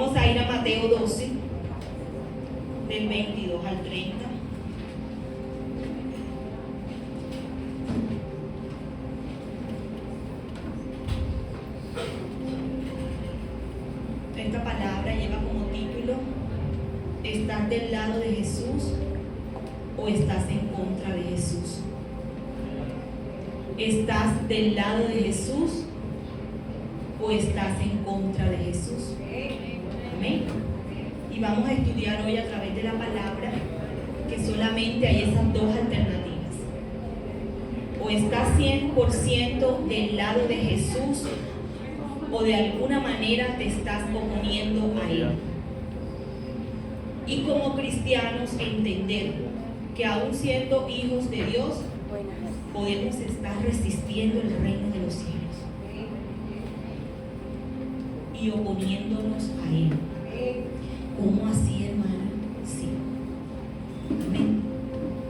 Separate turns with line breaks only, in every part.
Vamos a ir a Mateo 12, del 22 al 30. Esta palabra lleva como título: ¿estás del lado de Jesús o estás en contra de Jesús? ¿Estás del lado de Jesús o estás en contra de Jesús? Amén. Y vamos a estudiar hoy a través de la palabra que solamente hay esas dos alternativas: o estás 100% del lado de Jesús o de alguna manera te estás oponiendo a Él. Y como cristianos entender que aún siendo hijos de Dios podemos estar resistiendo el reino de los cielos y oponiéndonos a Él. ¿Cómo así, hermana? Sí. Amén.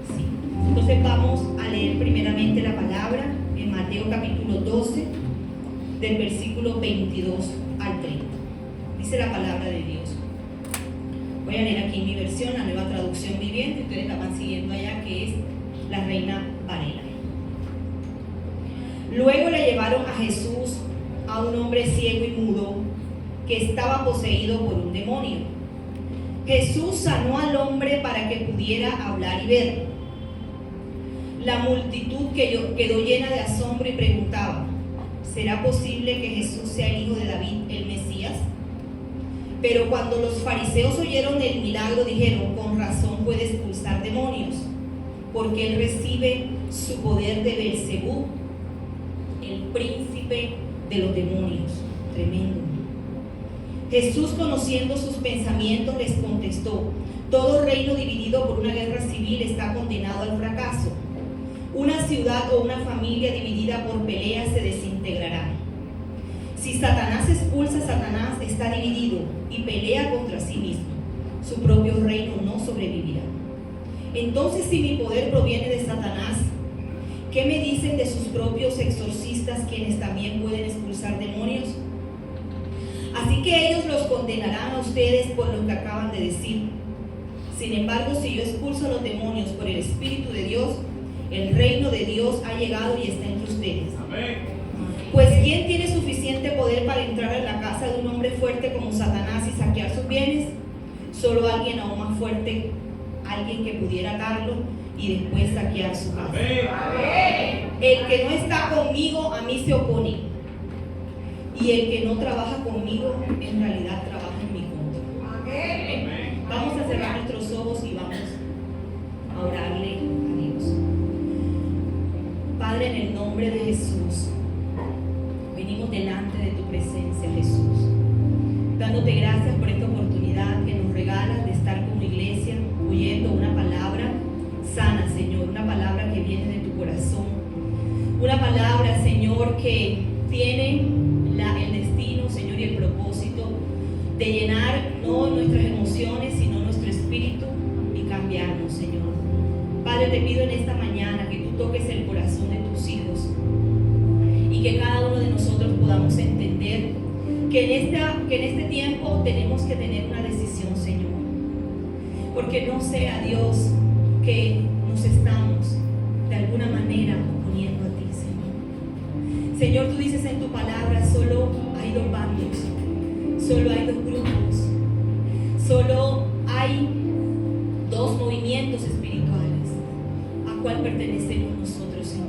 Sí. Entonces vamos a leer primeramente la palabra en Mateo capítulo 12, del versículo 22 al 30. Dice la palabra de Dios. Voy a leer aquí en mi versión, la Nueva Traducción Viviente. Ustedes la van siguiendo allá, que es la Reina Valera. Luego le llevaron a Jesús a un hombre ciego y mudo que estaba poseído por un demonio. Jesús sanó al hombre para que pudiera hablar y ver. La multitud quedó llena de asombro y preguntaba: ¿será posible que Jesús sea el hijo de David, el Mesías? Pero cuando los fariseos oyeron el milagro, dijeron: con razón puede expulsar demonios, porque él recibe su poder de Beelzebú, el príncipe de los demonios. Tremendo. Jesús, conociendo sus pensamientos, les contestó: todo reino dividido por una guerra civil está condenado al fracaso. Una ciudad o una familia dividida por peleas se desintegrará. Si Satanás expulsa a Satanás, está dividido y pelea contra sí mismo. Su propio reino no sobrevivirá. Entonces, si mi poder proviene de Satanás, ¿qué me dicen de sus propios exorcistas, quienes también pueden expulsar demonios? Así que ellos los condenarán a ustedes por lo que acaban de decir. Sin embargo, si yo expulso a los demonios por el Espíritu de Dios, el reino de Dios ha llegado y está entre ustedes. Amén. Pues ¿quién tiene suficiente poder para entrar en la casa de un hombre fuerte como Satanás y saquear sus bienes? Solo alguien aún más fuerte, alguien que pudiera atarlo y después saquear su casa. Amén. El que no está conmigo, a mí se opone. Y el que no trabaja conmigo, en realidad trabaja en mi contra. Amén. Vamos a cerrar nuestros ojos y vamos a orarle a Dios. Padre, en el nombre de Jesús, venimos delante de tu presencia, Jesús, dándote gracias por esta oportunidad que nos regalas de estar como iglesia, oyendo una palabra sana, Señor, una palabra que viene de tu corazón, una palabra, Señor, que tiene el destino, Señor, y el propósito de llenar no nuestras emociones, sino nuestro espíritu y cambiarnos, Señor. Padre, te pido en esta mañana que tú toques el corazón de tus hijos y que cada uno de nosotros podamos entender que en este tiempo tenemos que tener una decisión, Señor, porque no sea, Dios, que nos estamos de alguna manera oponiendo a ti, Señor. Señor, tú dices en tu palabra: solo hay dos bandos, solo hay dos grupos, solo hay dos movimientos espirituales. ¿A cuál pertenecemos nosotros, Señor?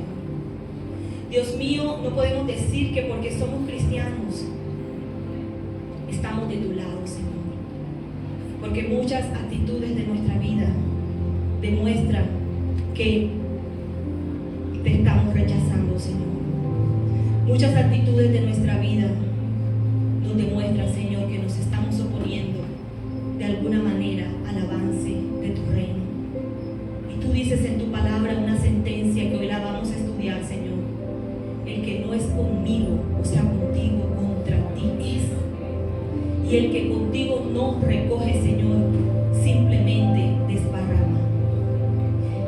Dios mío, no podemos decir que porque somos cristianos estamos de tu lado, Señor, porque muchas actitudes de nuestra vida demuestran que te estamos rechazando, Señor. Muchas actitudes de nuestra vida nos demuestran, Señor, que nos estamos oponiendo de alguna manera al avance de tu reino. Y tú dices en tu palabra una sentencia que hoy la vamos a estudiar, Señor: el que no es conmigo, o sea, contigo, contra ti es. Y el que contigo no recoge, Señor, simplemente desparrama.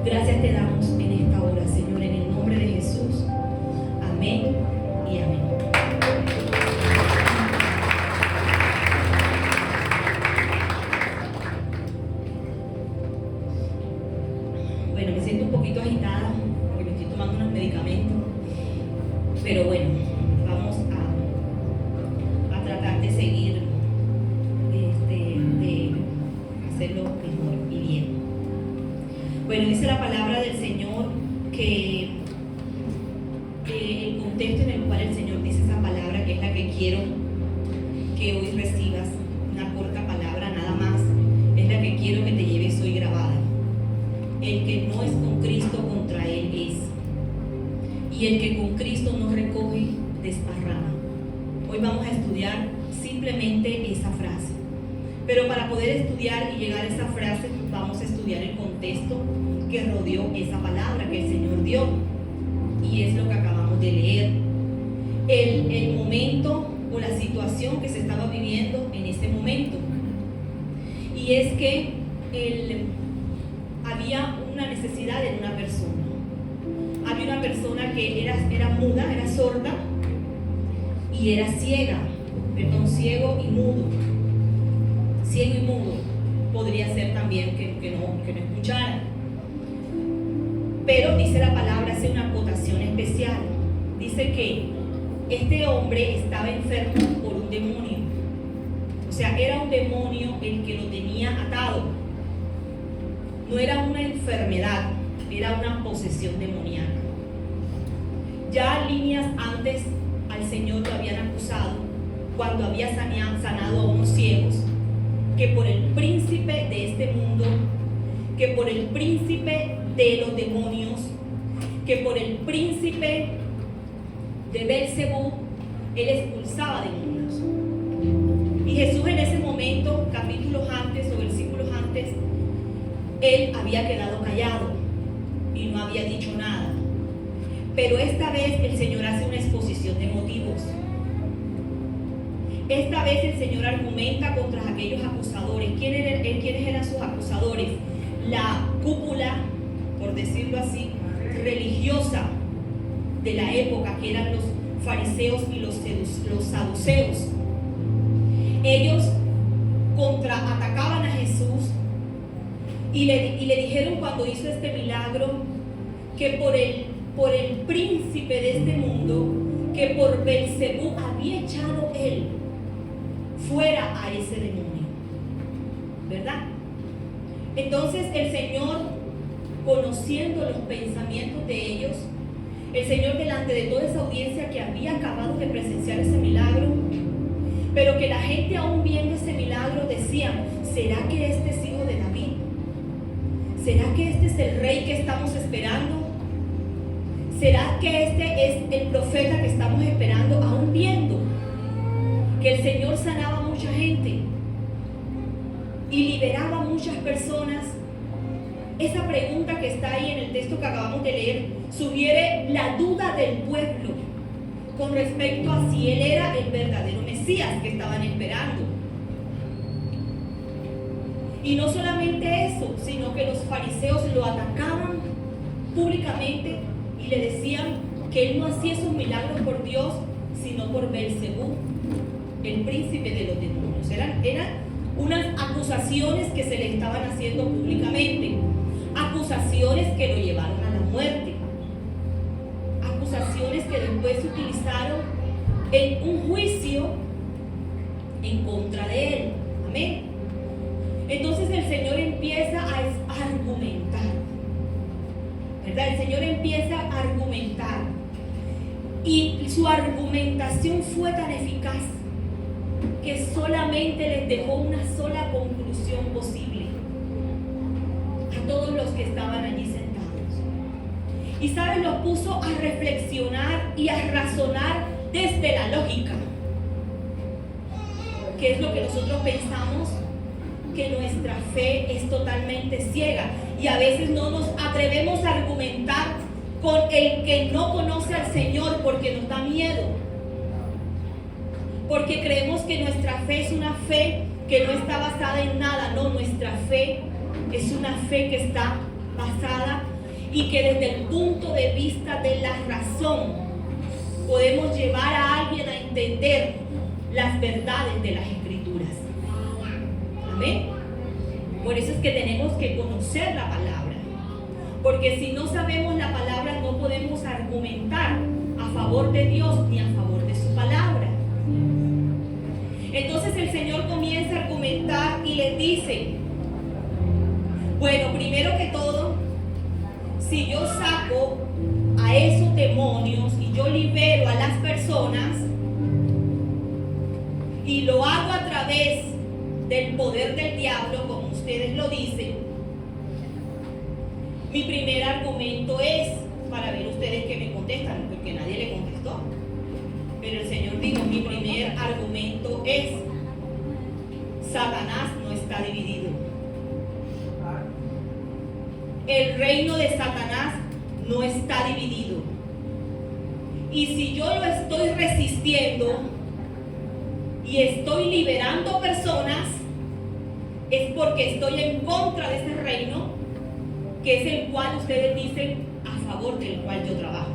Gracias te damos en esta hora, Señor, en el nombre de Jesús. Amén y amén. bueno, vamos a tratar de seguir, de hacerlo mejor y bien. Bueno, dice la palabra del Señor que el contexto en el cual el Señor dice esa palabra, que es la que quiero que hoy recibas, una corta palabra nada más, es la que quiero que te lleves hoy grabada. El que no es con Cristo, contra Él es. Y el que con Cristo no recoge, desparrama. Hoy vamos a estudiar simplemente esa frase. Pero para poder estudiar y llegar a esa frase, vamos a estudiar el contexto que rodeó esa palabra que el Señor dio. Y es lo que acabamos de leer. El momento o la situación que se estaba viviendo en ese momento. Y es que había una necesidad en una persona. Había una persona que era muda, era sorda y era ciego y mudo. Ciego y mudo. Podría ser también que no escuchara. Pero dice la palabra, hace una acotación especial. Dice que este hombre estaba enfermo por un demonio. O sea, era un demonio el que lo tenía atado. No era una enfermedad, era una posesión demoníaca. Ya líneas antes al Señor lo habían acusado cuando había sanado a unos ciegos, que por el príncipe de este mundo, que por el príncipe de los demonios, que por el príncipe de Belcebú, él expulsaba demonios. Y Jesús en ese momento, capítulos antes o versículos antes, él había quedado callado y no había dicho nada. Pero esta vez el Señor hace una exposición de motivos. Esta vez el Señor argumenta contra aquellos acusadores. ¿Quiénes eran sus acusadores? La cúpula, por decirlo así, religiosa de la época, que eran los fariseos y los saduceos. Ellos contraatacaban a Jesús y le dijeron cuando hizo este milagro que por el príncipe de este mundo, que por Belcebú había echado él fuera a ese demonio, ¿verdad? Entonces el Señor, conociendo los pensamientos de ellos, el Señor delante de toda esa audiencia que había acabado de presenciar ese milagro, pero que la gente aún viendo ese milagro decía, ¿será que este es hijo de David? ¿Será que este es el rey que estamos esperando? ¿Será que este es el profeta que estamos esperando? Aún viendo que el Señor sanaba a mucha gente y liberaba a muchas personas. Esa pregunta que está ahí en el texto que acabamos de leer sugiere la duda del pueblo con respecto a si él era el verdadero Mesías que estaban esperando. Y no solamente eso, sino que los fariseos lo atacaban públicamente y le decían que él no hacía esos milagros por Dios, sino por Belcebú, el príncipe de los demonios. Eran unas acusaciones que se le estaban haciendo públicamente, acusaciones que lo llevaron a la muerte, acusaciones que después se utilizaron en un juicio en contra de él. Amén. Entonces el Señor empieza a argumentar, ¿verdad? El Señor empieza a argumentar y su argumentación fue tan eficaz que solamente les dejó una sola conclusión posible a todos los que estaban allí sentados. Y ¿saben? Los puso a reflexionar y a razonar desde la lógica, que es lo que nosotros pensamos, que nuestra fe es totalmente ciega y a veces no nos atrevemos a argumentar con el que no conoce al Señor porque nos da miedo, porque creemos que nuestra fe es una fe que no está basada en nada. No, nuestra fe es una fe que está basada y que desde el punto de vista de la razón podemos llevar a alguien a entender las verdades de las Escrituras. Amén. Por eso es que tenemos que conocer la palabra, porque si no sabemos la palabra no podemos argumentar a favor de Dios ni a favor de su palabra. Entonces el Señor comienza a argumentar y les dice, bueno, primero que todo, si yo saco a esos demonios y yo libero a las personas y lo hago a través del poder del diablo, como ustedes lo dicen, mi primer argumento es, para ver ustedes que me contestan, porque nadie le contestó, pero el Señor dijo, mi primer argumento es, Satanás no está dividido. El reino de Satanás no está dividido. Y si yo lo estoy resistiendo y estoy liberando personas, es porque estoy en contra de ese reino, que es el cual ustedes dicen a favor del cual yo trabajo.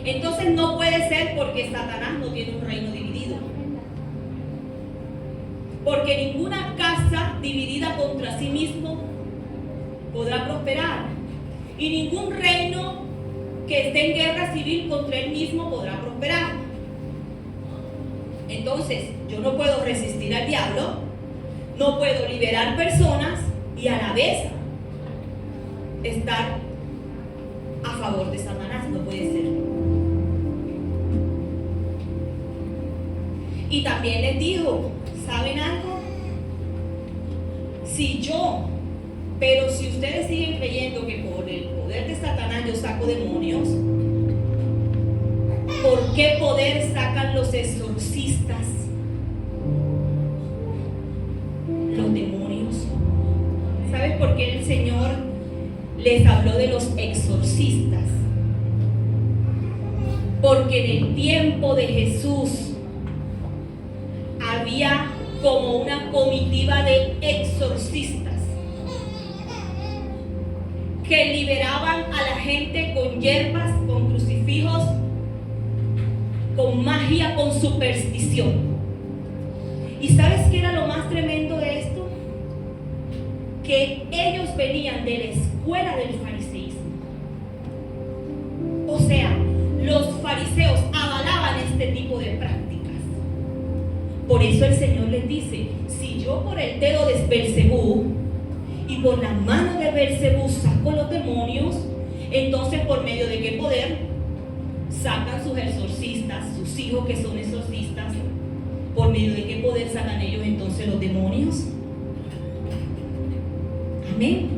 Entonces no puede ser porque Satanás no tiene un reino dividido. Porque ninguna casa dividida contra sí mismo podrá prosperar. Y ningún reino que esté en guerra civil contra él mismo podrá prosperar. Entonces, yo no puedo resistir al diablo, no puedo liberar personas y a la vez estar a favor de Satanás. No puede ser. Y también les dijo, ¿saben algo? Si ustedes siguen creyendo que por el poder de Satanás yo saco demonios, ¿por qué poder sacan los exorcistas los demonios? ¿Sabes por qué el Señor les habló de los exorcistas? Porque en el tiempo de Jesús había como una comitiva de exorcistas que liberaban a la gente con hierbas, con crucifijos, con magia, con superstición. ¿Y sabes qué era lo más tremendo de esto? Que ellos venían de la escuela del fariseísmo. O sea, los fariseos avalaban este tipo de prácticas. Por eso el Señor les dice, si yo por el dedo de Belcebú y por la mano de Belcebú saco los demonios, entonces por medio de qué poder sacan sus exorcistas, sus hijos que son exorcistas, por medio de qué poder sacan ellos entonces los demonios. Amén.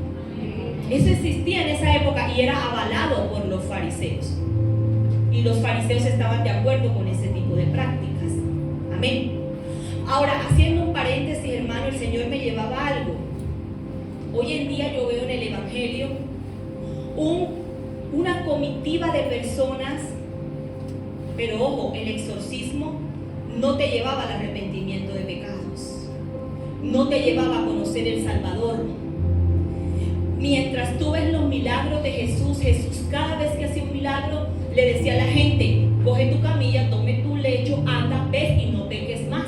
Eso existía en esa época y era avalado por los fariseos. Y los fariseos estaban de acuerdo con ese tipo de prácticas. Amén. Ahora, haciendo un paréntesis, hermano, el Señor me llevaba a algo. Hoy en día yo veo en el Evangelio una comitiva de personas, pero ojo, el exorcismo no te llevaba al arrepentimiento de pecados, no te llevaba a conocer el Salvador. Mientras tú ves los milagros de Jesús, Jesús cada vez que hacía un milagro le decía a la gente, coge tu camilla, tome tu lecho, anda, ves y no peques más.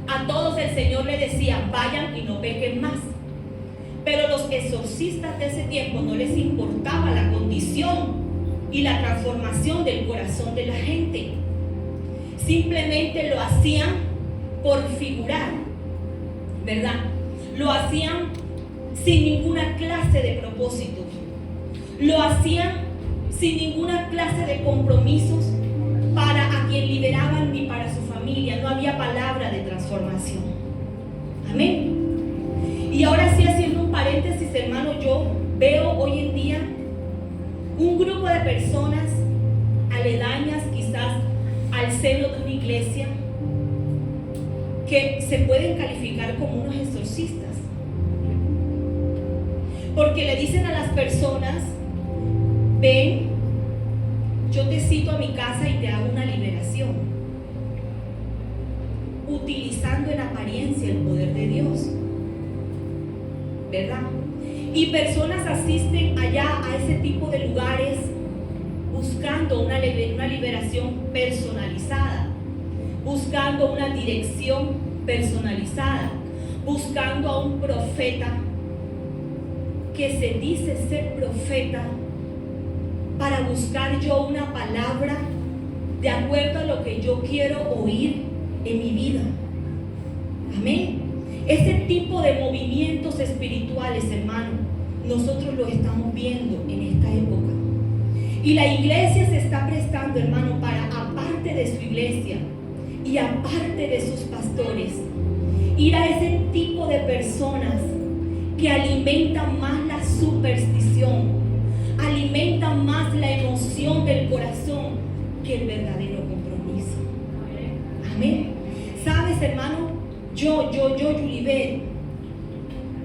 A todos el Señor le decía, vayan y no pequen más. Pero los exorcistas de ese tiempo no les importaba la condición y la transformación del corazón de la gente. Simplemente lo hacían por figurar, ¿verdad? Lo hacían sin ninguna clase de propósito. Lo hacían sin ninguna clase de compromisos para a quien liberaban ni para su familia. No había palabra de transformación. Amén. Y ahora sí, haciendo un paréntesis, hermano, yo veo hoy en día un grupo de personas aledañas quizás al seno de una iglesia que se pueden calificar como unos exorcistas, porque le dicen a las personas, ven, yo te cito a mi casa y te hago una liberación, utilizando en apariencia el poder de Dios, ¿verdad? Y personas asisten allá a ese tipo de lugares buscando una liberación personalizada, buscando una dirección personalizada, buscando a un profeta que se dice ser profeta, para buscar yo una palabra de acuerdo a lo que yo quiero oír en mi vida. Amén. Ese tipo de movimientos espirituales, hermano, nosotros lo estamos viendo en esta época. Y la iglesia se está prestando, hermano, para, aparte de su iglesia y aparte de sus pastores, ir a ese tipo de personas que alimentan más la superstición, alimentan más la emoción del corazón que el verdadero compromiso. Amén. ¿Sabes, hermano? Yulibet,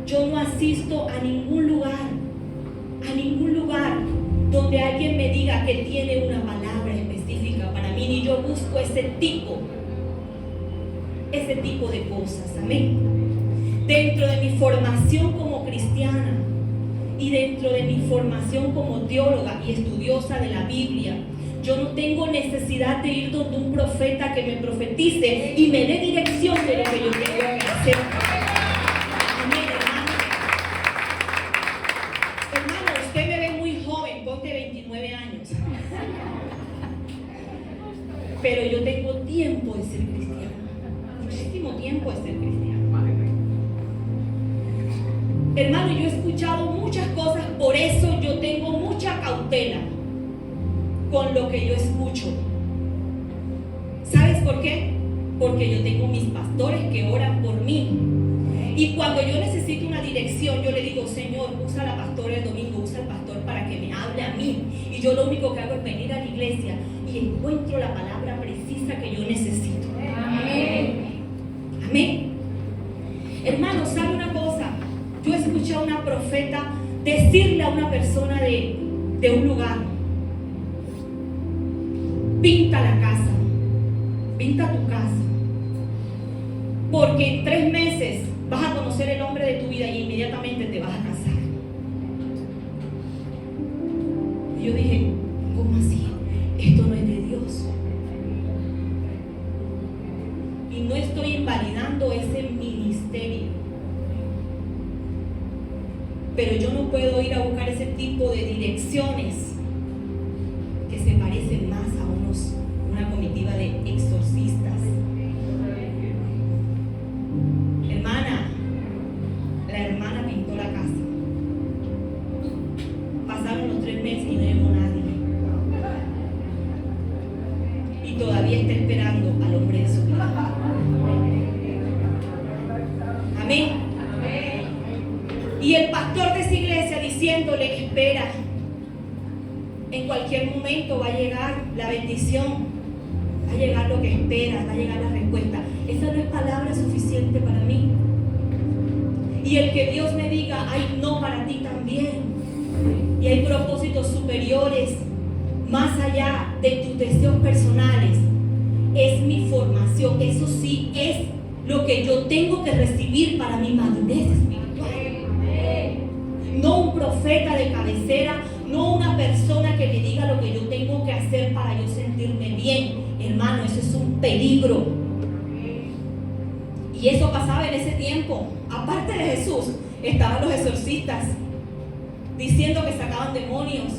yo no asisto a ningún lugar donde alguien me diga que tiene una palabra específica para mí, ni yo busco ese tipo de cosas. Amén. Dentro de mi formación como cristiana y dentro de mi formación como teóloga y estudiosa de la Biblia, yo no tengo necesidad de ir donde un profeta que me profetice y me dé dirección de lo que yo tengo que hacer. Amén, hermano. Hermano, usted me ve muy joven, ponte 29 años. Pero yo tengo tiempo de ser cristiano. Muchísimo tiempo de ser cristiano. Hermano, yo he escuchado muchas cosas, por eso yo tengo mucha cautela con lo que yo escucho. ¿Sabes por qué? Porque yo tengo mis pastores que oran por mí. Y cuando yo necesito una dirección, yo le digo: Señor, usa a la pastora el domingo, usa al pastor para que me hable a mí. Y yo lo único que hago es venir a la iglesia y encuentro la palabra precisa que yo necesito. Amén. Amén. Hermano, ¿sabe una cosa? Yo escuché a una profeta decirle a una persona de un lugar: pinta la casa, pinta tu casa, porque en 3 meses vas a conocer el hombre de tu vida y inmediatamente te vas a casar. Y yo dije: ¿cómo así? Esto no es de Dios. Y no estoy invalidando ese ministerio, pero yo no puedo ir a buscar ese tipo de direcciones que se parecen más a una comitiva de exorcistas. La hermana pintó la casa. Pasaron los 3 meses y no llegó nadie. Y todavía está esperando al hombre de su vida. Amén. Y el pastor de esa iglesia diciéndole: espera, en cualquier momento va a llegar la bendición, va a llegar lo que esperas, va a llegar la respuesta. Esa no es palabra suficiente para mí. Y el que Dios me diga: hay no para ti también, y hay propósitos superiores más allá de tus deseos personales, es mi formación. Eso sí es lo que yo tengo que recibir para mi madurez espiritual. No un profeta de cabecera, no una persona que me diga lo que yo tengo que hacer para yo sentirme bien. Hermano, eso es un peligro. Y eso pasaba en ese tiempo. Aparte de Jesús, estaban los exorcistas diciendo que sacaban demonios,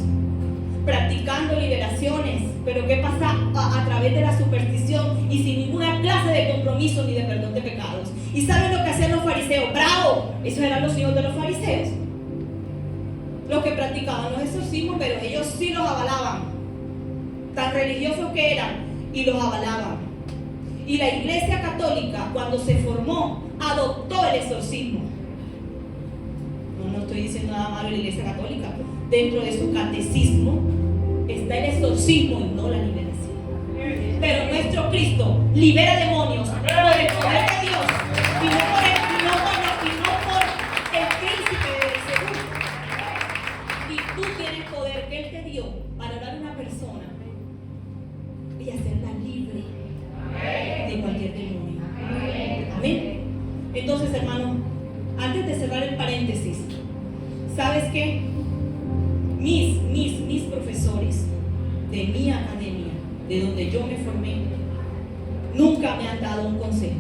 practicando liberaciones. Pero ¿qué pasa a través de la superstición y sin ninguna clase de compromiso ni de perdón de pecados? ¿Y saben lo que hacían los fariseos? ¡Bravo! Esos eran los hijos de los fariseos, los que practicaban los exorcismos, pero ellos sí los avalaban, tan religiosos que eran, y los avalaban. Y la Iglesia Católica, cuando se formó, adoptó el exorcismo. No estoy diciendo nada malo de la Iglesia Católica. Dentro de su catecismo está el exorcismo y no la liberación. Pero nuestro Cristo libera demonios por el poder de Dios y no por el príncipe de Belcebú. Y tú tienes poder que Él te dio para dar a una persona y hacerla libre de cualquier demonio. Amén. Entonces, hermano, antes de cerrar el paréntesis, ¿sabes qué? Mis profesores de mi academia, de donde yo me formé, nunca me han dado un consejo.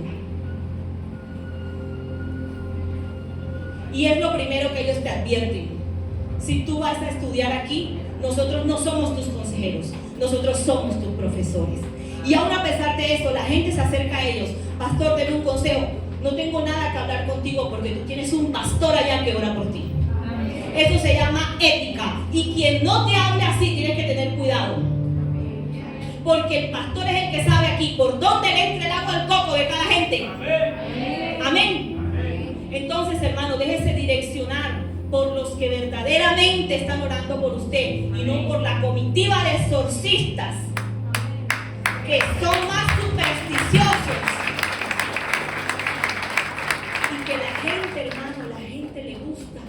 Y es lo primero que ellos te advierten: si tú vas a estudiar aquí, nosotros no somos tus consejeros, nosotros somos tus profesores. Y aún a pesar de eso, la gente se acerca a ellos. Pastor, deme un consejo. No tengo nada que hablar contigo porque tú tienes un pastor allá que ora por ti. Eso se llama ética. Y quien no te hable así, tienes que tener cuidado. Porque el pastor es el que sabe aquí por dónde le entra el agua al coco de cada gente. Amén. Entonces, hermano, déjese direccionar por los que verdaderamente están orando por usted y no por la comitiva de exorcistas que son más supersticiosos. Y que la gente, hermano, la gente le gusta.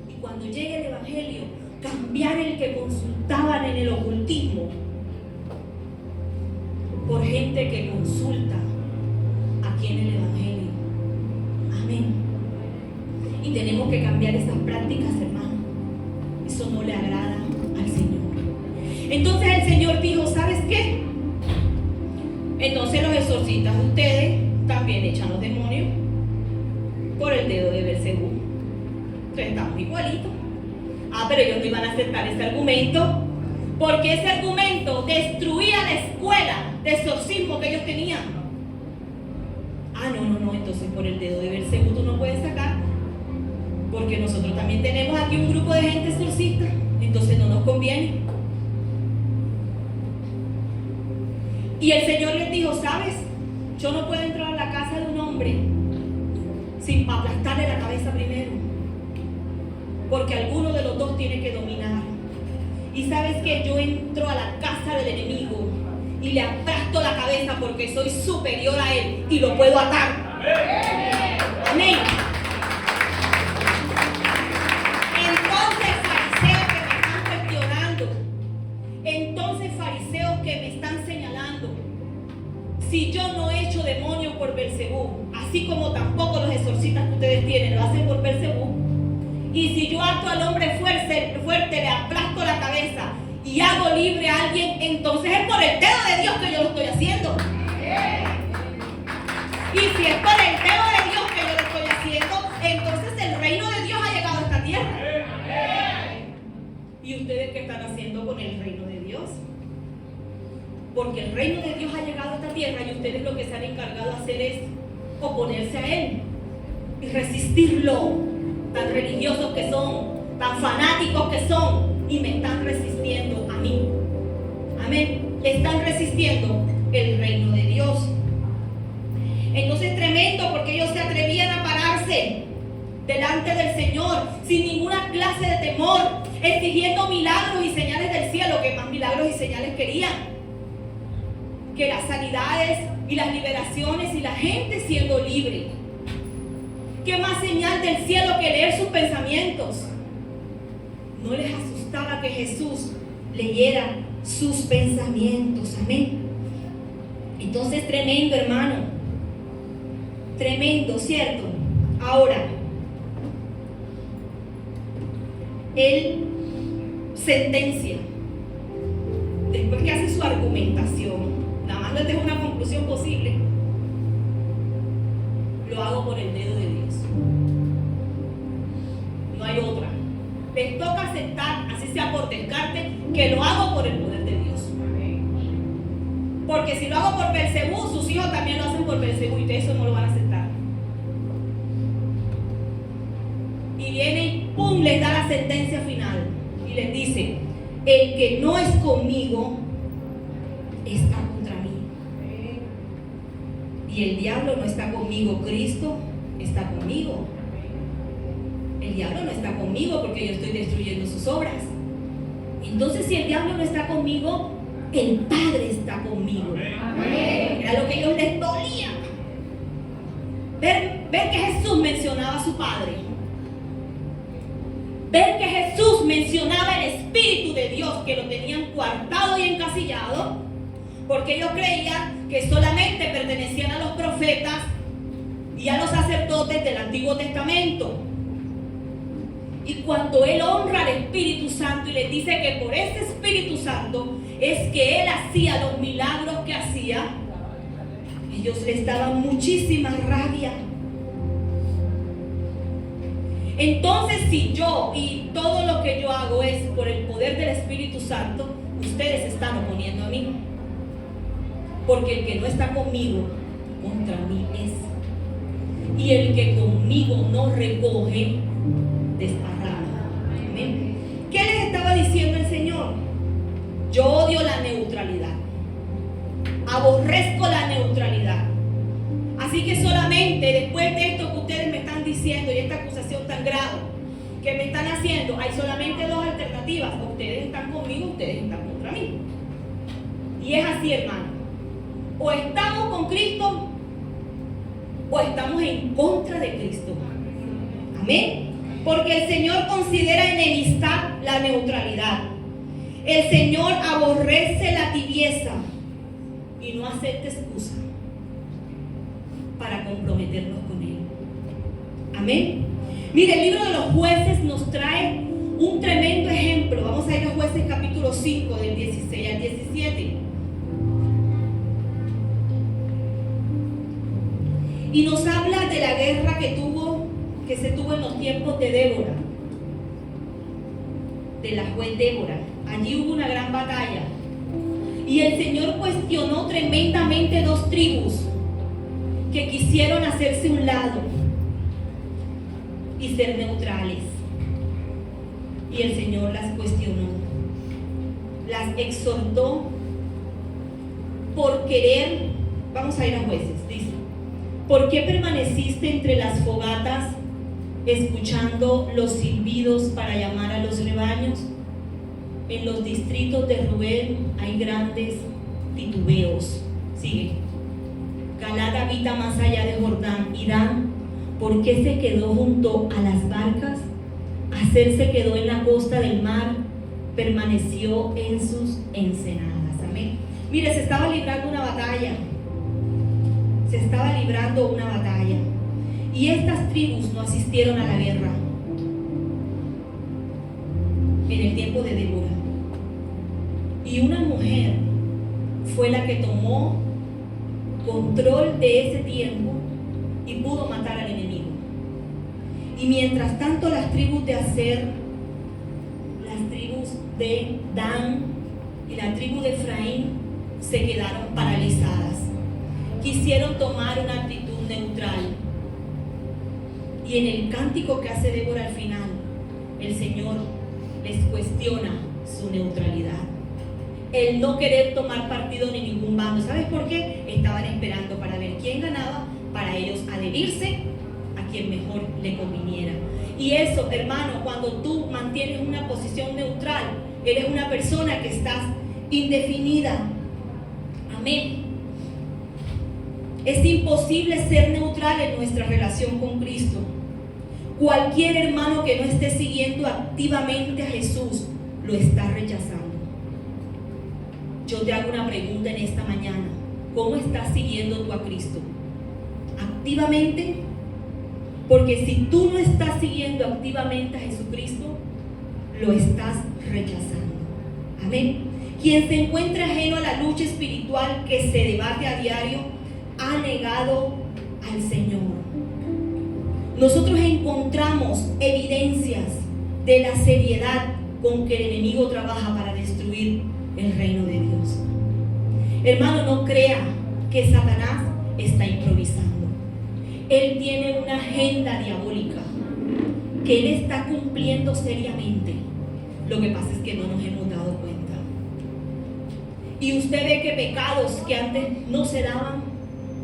Y cuando llegue el evangelio, cambiar el que consultaban en el ocultismo por gente que consulta aquí en el evangelio. Amén. Y tenemos que cambiar esas prácticas, hermano. Eso no le agrada al Señor. Entonces el Señor dijo, ¿sabes qué? Entonces los exorcistas de ustedes también echan los demonios por el dedo de Belcebú. Entonces estamos igualitos. Pero ellos no iban a aceptar ese argumento, porque ese argumento destruía la escuela de exorcismo que ellos tenían. No, entonces por el dedo de Belcebú tú no puedes sacar, porque nosotros también tenemos aquí un grupo de gente exorcista, entonces no nos conviene. Y el Señor les dijo, ¿sabes? Yo no puedo entrar a la casa de un hombre sin aplastarle la cabeza primero, porque alguno de los dos tiene que dominar. Y sabes que yo entro a la casa del enemigo y le aplasto la cabeza porque soy superior a él y lo puedo atar. Amén. Entonces, fariseos que me están cuestionando, entonces fariseos que me están señalando, si yo no echo demonios por Belcebú, así como tampoco los exorcistas que ustedes tienen lo hacen por Belcebú, y si yo ato al hombre fuerte, le aplasto la cabeza y hago libre a alguien, entonces es por el dedo de Dios que yo lo estoy haciendo. Y si es por el dedo de Dios que yo lo estoy haciendo, entonces el reino de Dios ha llegado a esta tierra. ¿Y ustedes qué están haciendo con el reino de Dios? Porque el reino de Dios ha llegado a esta tierra y ustedes lo que se han encargado de hacer es oponerse a él y resistirlo. Tan religiosos que son, tan fanáticos que son, y me están resistiendo a mí. Amén. Están resistiendo el reino de Dios. Entonces tremendo, porque ellos se atrevían a pararse delante del Señor sin ninguna clase de temor, exigiendo milagros y señales del cielo, que más milagros y señales querían que las sanidades y las liberaciones y la gente siendo libre. ¿Qué más señal del cielo que leer sus pensamientos? No les asustaba que Jesús leyera sus pensamientos. Amén. Entonces, tremendo, hermano. Tremendo, ¿cierto? Ahora, él sentencia. Después que hace su argumentación, nada más les dejo una conclusión posible. Lo hago por el dedo de Dios. No hay otra. Les toca aceptar, así sea por descarte, que lo hago por el poder de Dios. Porque si lo hago por Belcebú, sus hijos también lo hacen por Belcebú y ustedes eso no lo van a aceptar. Y viene y ¡pum! Les da la sentencia final y les dice: el que no es conmigo está contra mí. Y el diablo no está conmigo, Cristo está conmigo. El diablo no está conmigo porque yo estoy destruyendo sus obras. Entonces, si el diablo no está conmigo, el Padre está conmigo. Amén. Era lo que a ellos les dolía. Ver que Jesús mencionaba a su Padre. Ver que Jesús mencionaba el Espíritu de Dios, que lo tenían coartado y encasillado, porque ellos creían que solamente pertenecían a los profetas y a los sacerdotes del Antiguo Testamento. Y cuando él honra al Espíritu Santo y les dice que por ese Espíritu Santo es que él hacía los milagros que hacía, ellos les daban muchísima rabia. Entonces, si yo y todo lo que yo hago es por el poder del Espíritu Santo, ustedes se están oponiendo a mí. Porque el que no está conmigo, contra mí es. Y el que conmigo no recoge, desparrama. Amén. ¿Qué les estaba diciendo el Señor? Yo odio la neutralidad. Aborrezco la neutralidad. Así que solamente después de esto que ustedes me están diciendo y esta acusación tan grave que me están haciendo, hay solamente dos alternativas: o ustedes están conmigo o ustedes están contra mí. Y es así, hermano: o estamos con Cristo o estamos en contra de Cristo. Amén. Porque el Señor considera enemistad la neutralidad. El Señor aborrece la tibieza y no acepta excusa para comprometernos con Él. Amén. Mire, el libro de los Jueces nos trae un tremendo ejemplo. Vamos a ir a Jueces capítulo 5, del 16 al 17. Y nos habla de la guerra que se tuvo en los tiempos de Débora, de la juez Débora. Allí hubo una gran batalla. Y el Señor cuestionó tremendamente dos tribus que quisieron hacerse un lado y ser neutrales. Y el Señor las cuestionó, las exhortó por querer. Vamos a ir a Jueces, dice: ¿por qué permaneciste entre las fogatas, escuchando los silbidos para llamar a los rebaños? En los distritos de Rubén hay grandes titubeos. Sigue. Galaad habita más allá de Jordán. Y Dan, ¿por qué se quedó junto a las barcas? Aser se quedó en la costa del mar, permaneció en sus ensenadas. Amén. Mire, se estaba librando una batalla. Se estaba librando una batalla. Y estas tribus no asistieron a la guerra en el tiempo de Débora. Y una mujer fue la que tomó control de ese tiempo y pudo matar al enemigo. Y mientras tanto, las tribus de Aser, las tribus de Dan y la tribu de Efraín se quedaron paralizadas. Quisieron tomar una actitud neutral. Y en el cántico que hace Débora al final, el Señor les cuestiona su neutralidad, el no querer tomar partido ni ningún bando. ¿Sabes por qué? Estaban esperando para ver quién ganaba, para ellos adherirse a quien mejor le conviniera. Y eso, hermano, cuando tú mantienes una posición neutral, eres una persona que estás indefinida. Amén. Es imposible ser neutral en nuestra relación con Cristo. Cualquier hermano que no esté siguiendo activamente a Jesús lo está rechazando. Yo te hago una pregunta en esta mañana: ¿cómo estás siguiendo tú a Cristo? ¿Activamente? Porque si tú no estás siguiendo activamente a Jesucristo, lo estás rechazando. Amén. Quien se encuentra ajeno a la lucha espiritual que se debate a diario, ha negado al Señor. Nosotros encontramos evidencias de la seriedad con que el enemigo trabaja para destruir el reino de Dios. Hermano, no crea que Satanás está improvisando. Él tiene una agenda diabólica que él está cumpliendo seriamente. Lo que pasa es que no nos hemos dado cuenta. Y usted ve que pecados que antes no se daban,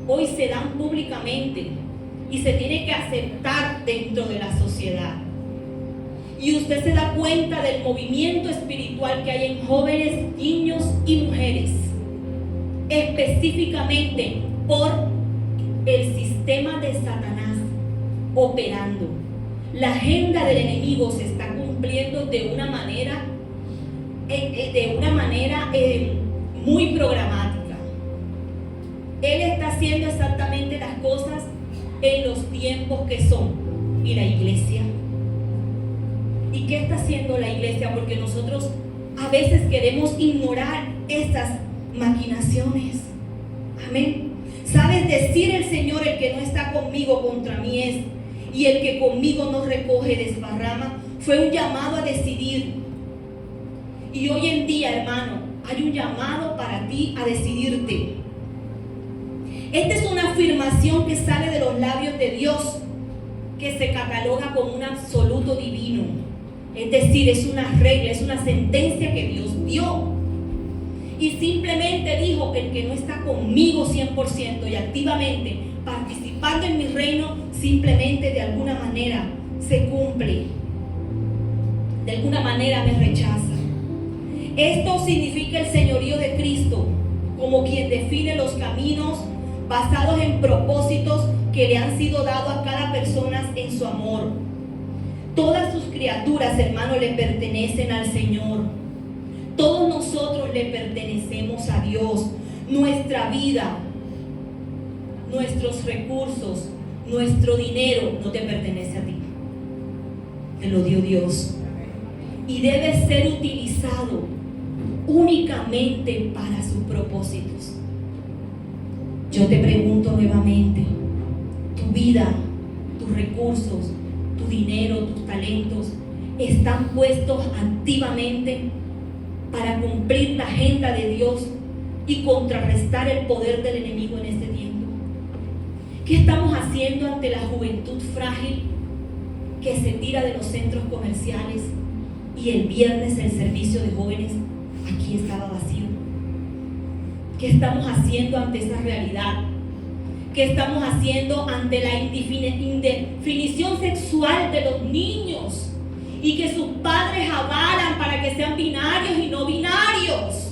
hoy se dan públicamente y se tiene que aceptar dentro de la sociedad. Y usted se da cuenta del movimiento espiritual que hay en jóvenes, niños y mujeres, específicamente por el sistema de Satanás operando. La agenda del enemigo se está cumpliendo de una manera muy programática. Él está haciendo exactamente las cosas en los tiempos que son. ¿Y la iglesia? ¿Y qué está haciendo la iglesia? Porque nosotros a veces queremos ignorar esas maquinaciones. Amén. ¿Sabes? Decir el Señor: el que no está conmigo, contra mí es. y el que conmigo no recoge desparrama, fue un llamado a decidir. Y hoy en día, hermano, hay un llamado para ti a decidirte. Esta es una afirmación que sale de los labios de Dios, que se cataloga como un absoluto divino. Es decir, es una regla, es una sentencia que Dios dio. Y simplemente dijo: el que no está conmigo 100% y activamente participando en mi reino, simplemente de alguna manera se cumple. De alguna manera me rechaza. Esto significa el señorío de Cristo como quien define los caminos basados en propósitos que le han sido dados a cada persona en su amor. Todas sus criaturas, hermanos, le pertenecen al Señor. Todos nosotros le pertenecemos a Dios. Nuestra vida, nuestros recursos, nuestro dinero no te pertenece a ti. Te lo dio Dios. Y debe ser utilizado únicamente para sus propósitos. Yo te pregunto nuevamente, tu vida, tus recursos, tu dinero, tus talentos, ¿están puestos activamente para cumplir la agenda de Dios y contrarrestar el poder del enemigo en este tiempo? ¿Qué estamos haciendo ante la juventud frágil que se tira de los centros comerciales y el viernes el servicio de jóvenes aquí estaba vacío? ¿Qué estamos haciendo ante esa realidad? ¿Qué estamos haciendo ante la indefinición sexual de los niños y que sus padres avalan para que sean binarios y no binarios?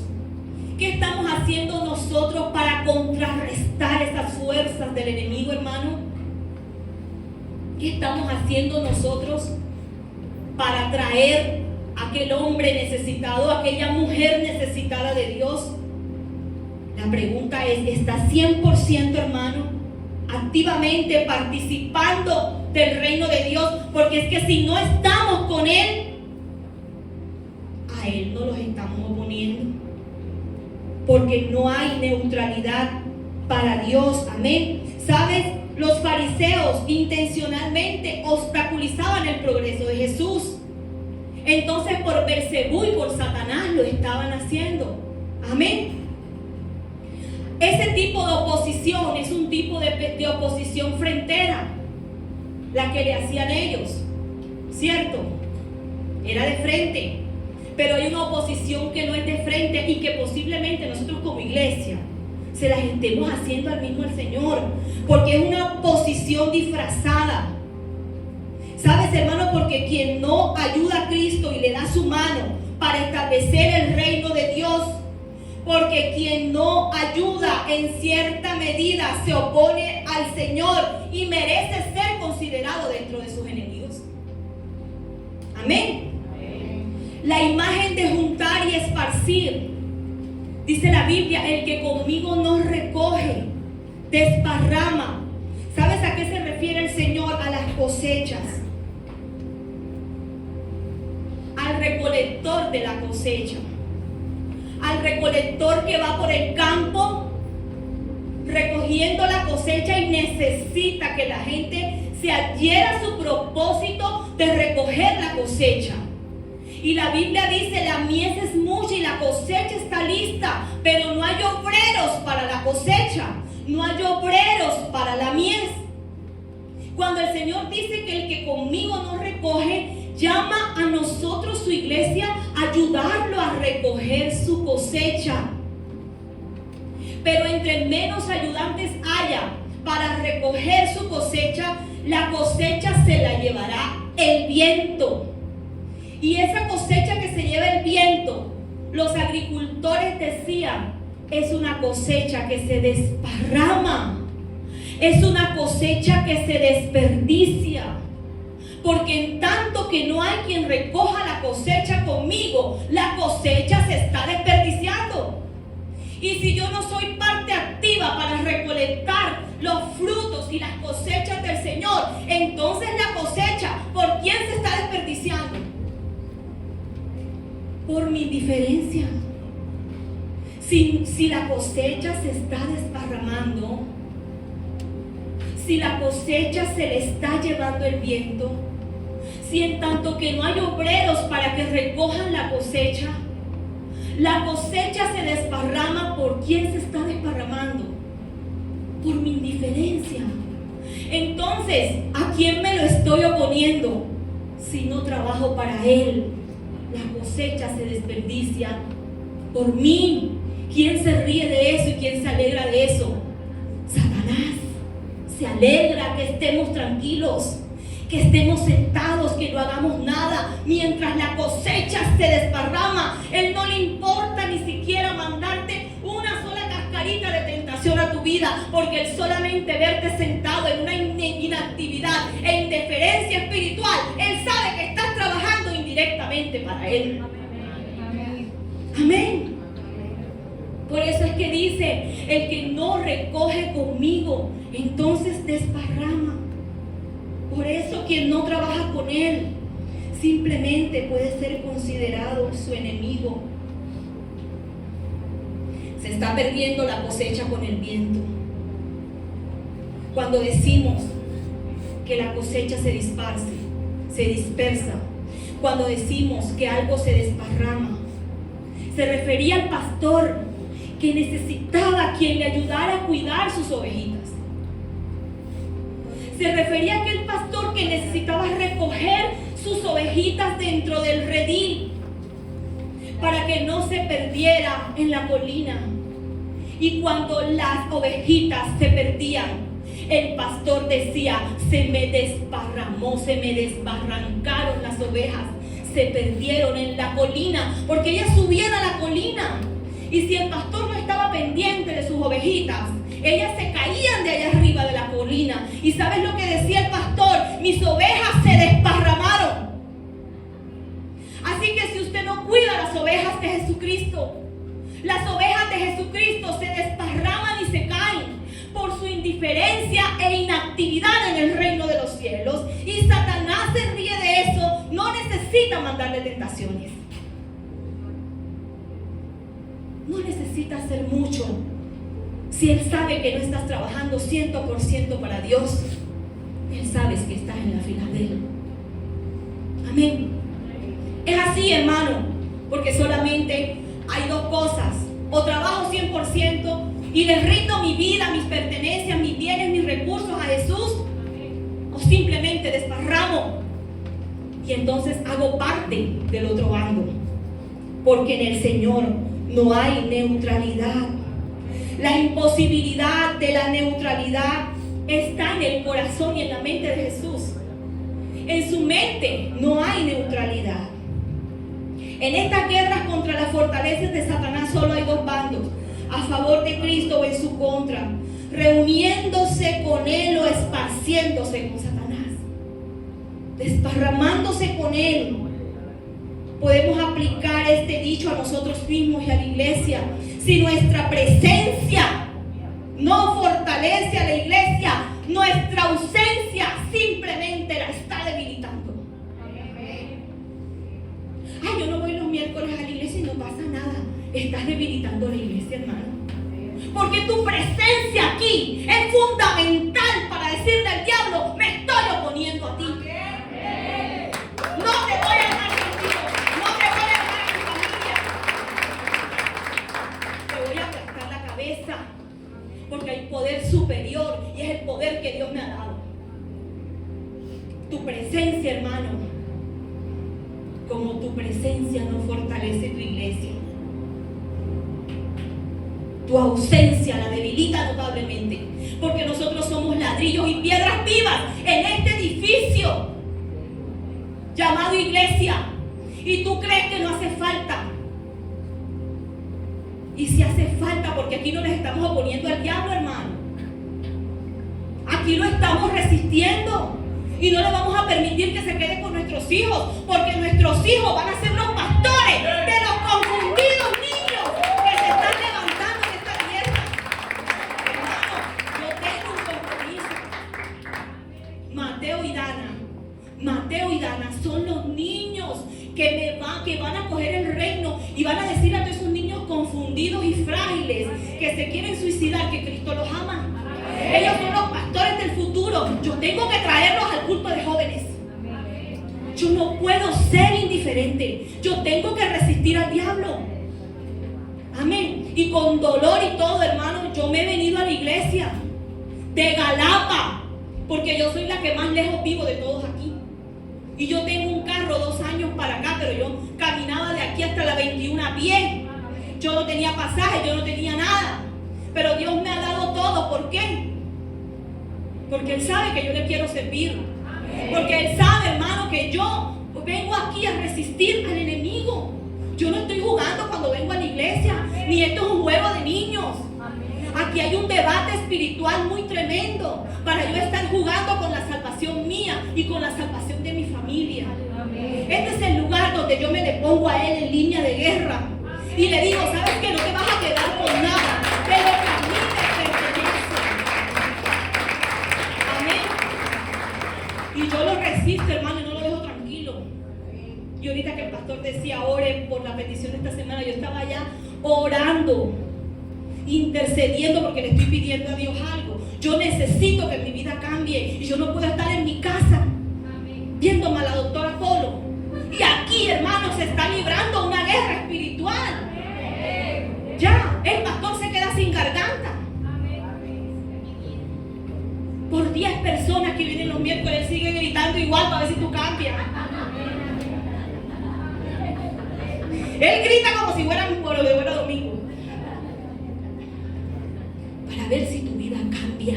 ¿Qué estamos haciendo nosotros para contrarrestar esas fuerzas del enemigo, hermano? ¿Qué estamos haciendo nosotros para traer a aquel hombre necesitado, a aquella mujer necesitada de Dios? La pregunta es, ¿está 100%, hermano, activamente participando del reino de Dios? Porque es que si no estamos con Él, a Él no los estamos oponiendo. Porque no hay neutralidad para Dios. Amén. ¿Sabes? Los fariseos intencionalmente obstaculizaban el progreso de Jesús. Entonces por Beelzebú y por Satanás lo estaban haciendo. Amén. Ese tipo de oposición es un tipo de oposición frentera, la que le hacían ellos, ¿cierto? Era de frente, pero hay una oposición que no es de frente y que posiblemente nosotros como iglesia se las estemos haciendo al mismo al Señor, porque es una oposición disfrazada. ¿Sabes, hermano? Porque quien no ayuda a Cristo y le da su mano para establecer el reino de Dios, porque quien no ayuda en cierta medida se opone al Señor y merece ser considerado dentro de sus enemigos. Amén. La imagen de juntar y esparcir, dice la Biblia: el que conmigo no recoge, desparrama. ¿Sabes a qué se refiere el Señor? A las cosechas, al recolector de la cosecha, al recolector que va por el campo recogiendo la cosecha y necesita que la gente se adhiera a su propósito de recoger la cosecha. Y la Biblia dice: la mies es mucha y la cosecha está lista, pero no hay obreros para la cosecha, no hay obreros para la mies. Cuando el Señor dice que el que conmigo no recoge, llama a nosotros, su iglesia, a ayudarlo a recoger su cosecha. Pero entre menos ayudantes haya para recoger su cosecha, la cosecha se la llevará el viento. Y esa cosecha que se lleva el viento, los agricultores decían, es una cosecha que se desparrama, es una cosecha que se desperdicia. Porque en tanto que no hay quien recoja la cosecha conmigo, la cosecha se está desperdiciando. Y si yo no soy parte activa para recolectar los frutos y las cosechas del Señor, entonces la cosecha, ¿por quién se está desperdiciando? Por mi indiferencia. Si la cosecha se está desparramando, si la cosecha se le está llevando el viento, si en tanto que no hay obreros para que recojan la cosecha se desparrama, ¿por quién se está desparramando? Por mi indiferencia. Entonces, ¿a quién me lo estoy oponiendo? Si no trabajo para Él, la cosecha se desperdicia por mí. ¿Quién se ríe de eso y quién se alegra de eso? Satanás se alegra que estemos tranquilos, que estemos sentados, que no hagamos nada mientras la cosecha se desparrama. Él no le importa ni siquiera mandarte una sola cascarita de tentación a tu vida, porque Él solamente verte sentado en una inactividad e indiferencia espiritual, Él sabe que estás trabajando indirectamente para Él. Amén. Por eso es que dice, el que no recoge conmigo, entonces desparrama. Por eso quien no trabaja con Él simplemente puede ser considerado su enemigo. Se está perdiendo la cosecha con el viento. Cuando decimos que la cosecha se dispersa, cuando decimos que algo se desparrama, se refería al pastor que necesitaba a quien le ayudara a cuidar sus ovejitas. Se refería a aquel pastor que necesitaba recoger sus ovejitas dentro del redil para que no se perdiera en la colina. Y cuando las ovejitas se perdían, el pastor decía, se me desparramó, se me desbarrancaron las ovejas, se perdieron en la colina, porque ellas subían a la colina. Y si el pastor no estaba pendiente de sus ovejitas, ellas se caían de allá arriba de la colina. ¿Y sabes lo que decía el pastor? Mis ovejas se desparramaron. Así que si usted no cuida las ovejas de Jesucristo, las ovejas de Jesucristo se desparraman y se caen por su indiferencia e inactividad en el reino de los cielos. Y Satanás se ríe de eso. No necesita mandarle tentaciones. No necesita hacer mucho. Si Él sabe que no estás trabajando 100% para Dios, Él sabe que estás en la fila de Él. Amén. Es así, hermano, porque solamente hay dos cosas: o trabajo 100% y le rindo mi vida, mis pertenencias, mis bienes, mis recursos a Jesús, o simplemente desparramo y entonces hago parte del otro bando, porque en el Señor no hay neutralidad. La imposibilidad de la neutralidad está en el corazón y en la mente de Jesús. En su mente no hay neutralidad. En estas guerras contra las fortalezas de Satanás solo hay dos bandos: a favor de Cristo o en su contra, reuniéndose con Él o esparciéndose con Satanás, desparramándose con Él. Podemos aplicar este dicho a nosotros mismos y a la iglesia. Si nuestra presencia no fortalece a la iglesia, nuestra ausencia simplemente la está debilitando. Ay, yo no voy los miércoles a la iglesia y no pasa nada. Estás debilitando a la iglesia, hermano. Porque tu presencia aquí es fundamental para decirle al diablo, me estoy oponiendo a ti. No te voy a dejar contigo. No te voy a dejar en tu familia. Te voy a aplastar la cabeza. Porque hay poder superior y es el poder que Dios me ha dado. Tu presencia, hermano, como tu presencia no fortalece tu iglesia, tu ausencia la debilita notablemente, porque nosotros somos ladrillos y piedras vivas en este edificio llamado iglesia. Y tú crees que no hace falta. Y si hace falta, porque aquí no les estamos oponiendo al diablo, hermano. Aquí lo estamos resistiendo. Y no le vamos a permitir que se quede con nuestros hijos, porque nuestros hijos van a ser los pastores de los confundidos niños que se están levantando en esta tierra. Hermano, yo tengo un compromiso. Mateo y Dana son los niños que van a coger el reino y van a decir a todos esos niños confundidos y frágiles que se quieren suicidar que Cristo los ama. Ellos son los pastores del futuro. futuro, yo tengo que traerlos al culto de jóvenes. Yo no puedo ser indiferente. Yo tengo que resistir al diablo. Amén. Y con dolor y todo, hermano, yo me he venido a la iglesia de Galapa, porque yo soy la que más lejos vivo de todos aquí. Y yo tengo un carro 2 años para acá, pero yo caminaba de aquí hasta la 21 a pie. Yo no tenía pasaje, yo no tenía nada. Pero Dios me ha dado todo. ¿Por qué? Porque Él sabe que yo le quiero servir. Porque Él sabe, hermano, que yo vengo aquí a resistir al enemigo. Yo no estoy jugando cuando vengo a la iglesia, ni esto es un juego de niños. Aquí hay un debate espiritual muy tremendo para yo estar jugando con la salvación mía y con la salvación de mi familia. Este es el lugar donde yo me le pongo a Él en línea de guerra y le digo, ¿sabes qué? No te vas a quedar con nada de lo que a mí me pertenece. Amén. Y yo lo resisto, hermano, y no lo dejo tranquilo. Y ahorita que el pastor decía, oren por la petición de esta semana, yo estaba allá orando, intercediendo, porque le estoy pidiendo a Dios algo. Yo necesito que mi vida cambie y yo no puedo estar en mi casa viéndome a la doctora Polo. Y aquí, hermano, se está librando una guerra espiritual. Ya, el pastor se queda sin garganta. Por 10 personas que vienen los miércoles, él sigue gritando igual para ver si tú cambias. Él grita como si fuera domingo, para ver si tu vida cambia,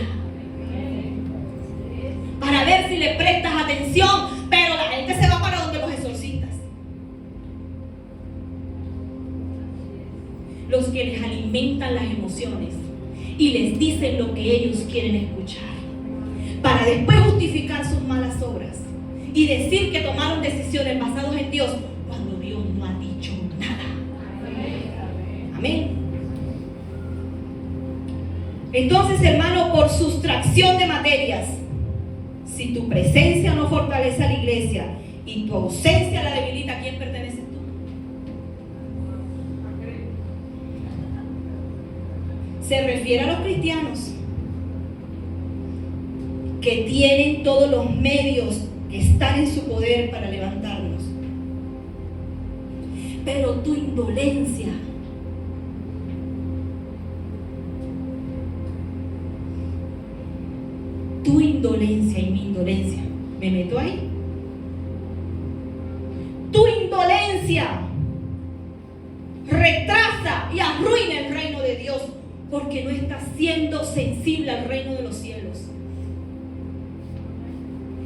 para ver si le prestas atención. Pero la gente se va para donde los exorcistas, los que les alimentan las emociones y les dicen lo que ellos quieren escuchar, para después justificar sus malas obras y decir que tomaron decisiones basadas en Dios cuando Dios no ha dicho nada. Amén. Entonces, hermano, por sustracción de materias, si tu presencia no fortalece a la iglesia y tu ausencia la debilita, ¿a quién perteneces tú? Se refiere a los cristianos que tienen todos los medios que están en su poder para levantarnos, pero tu indolencia, y mi indolencia, ¿me meto ahí? Tu indolencia retrasa y arruina el reino de Dios, porque no estás siendo sensible al reino de los cielos.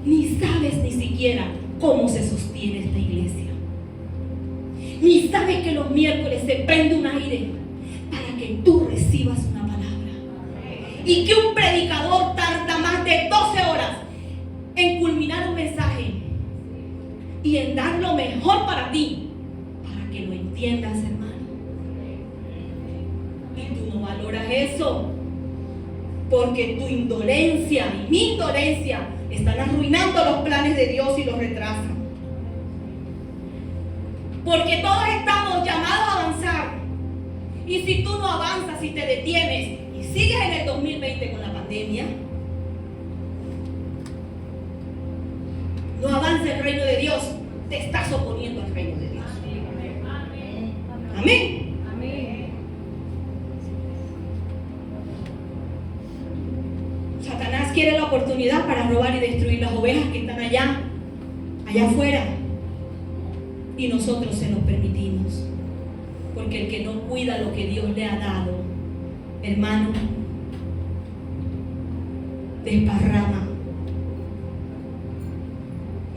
Ni sabes ni siquiera cómo se sostiene esta iglesia. Ni sabes que los miércoles se prende un aire para que tú recibas una palabra. Y que un predicador tarda más de 12 horas en culminar un mensaje y en dar lo mejor para ti, para que lo entiendas, hermano. Y tú no valoras eso, porque tu indolencia y mi indolencia están arruinando los planes de Dios y los retrasan. Porque todos estamos llamados a avanzar. Y si tú no avanzas y te detienes y sigues en el 2020 con la pandemia, no avanza el reino de Dios, te estás oponiendo al reino de Dios. Amén. Satanás quiere la oportunidad para robar y destruir las ovejas que están allá afuera. Y nosotros se los permitimos. Porque el que no cuida lo que Dios le ha dado, hermano, desparrama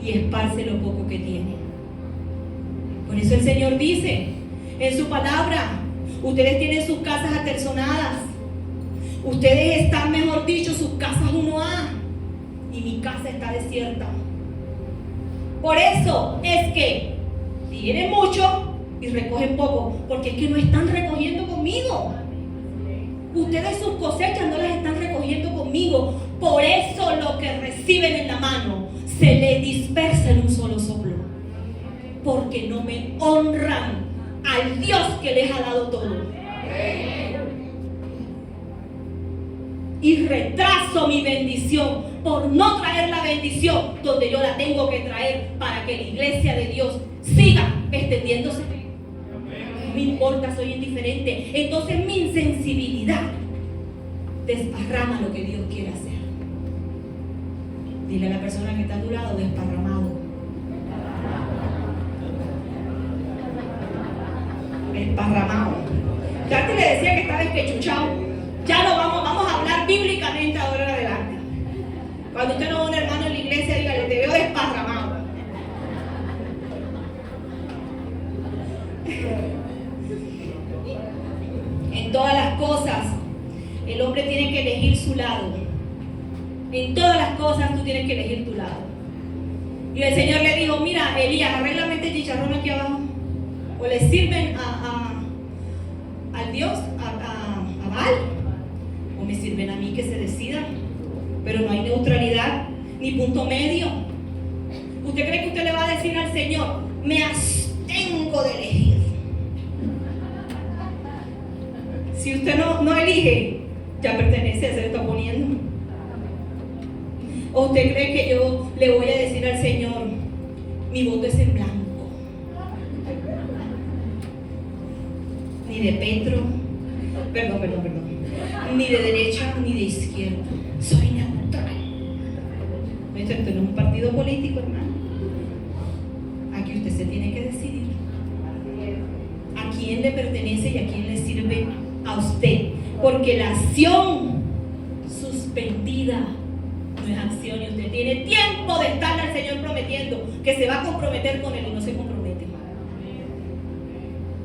y esparce lo poco que tiene. Por eso el Señor dice en su palabra: ustedes tienen sus casas aterzonadas, ustedes están, mejor dicho, sus casas 1A, y mi casa está desierta. Por eso es que tienen mucho y recogen poco, porque es que no están recogiendo conmigo. Ustedes sus cosechas no las están recogiendo conmigo. Por eso lo que reciben en la mano se les dispersa en un solo soplo, porque no me honran al Dios que les ha dado todo. y retraso mi bendición por no traer la bendición donde yo la tengo que traer para que la iglesia de Dios siga extendiéndose. No me importa, soy indiferente. Entonces mi insensibilidad desparrama lo que Dios quiere hacer. Dile a la persona que está a tu lado, desparramado. Desparramado. Cati le decía que estaba despechuchado. Ya no vamos a hablar bíblicamente ahora en adelante. Cuando usted no ve a un hermano en la iglesia, dígale, te veo desparramado. En todas las cosas, el hombre tiene que elegir su lado. En todas las cosas tú tienes que elegir tu lado. Y el Señor le dijo, mira, Elías, arréglame este chicharrón aquí abajo. O le sirven al Dios, a Baal, o me sirven a mí, que se decidan. Pero no hay neutralidad ni punto medio. ¿Usted cree que usted le va a decir al Señor, me abstengo de elegir? Si usted no elige, ya pertenece, se le está poniendo. ¿O usted cree que yo le voy a decir al Señor, mi voto es en blanco? Ni de Petro, perdón, ni de derecha ni de izquierda, soy neutral. Esto no es un partido político, hermano. Aquí usted se tiene que decidir a quién le pertenece y a quién le sirve a usted, porque la acción suspendida no es acción, y usted tiene tiempo de estarle al Señor prometiendo que se va a comprometer con Él y no se compromete.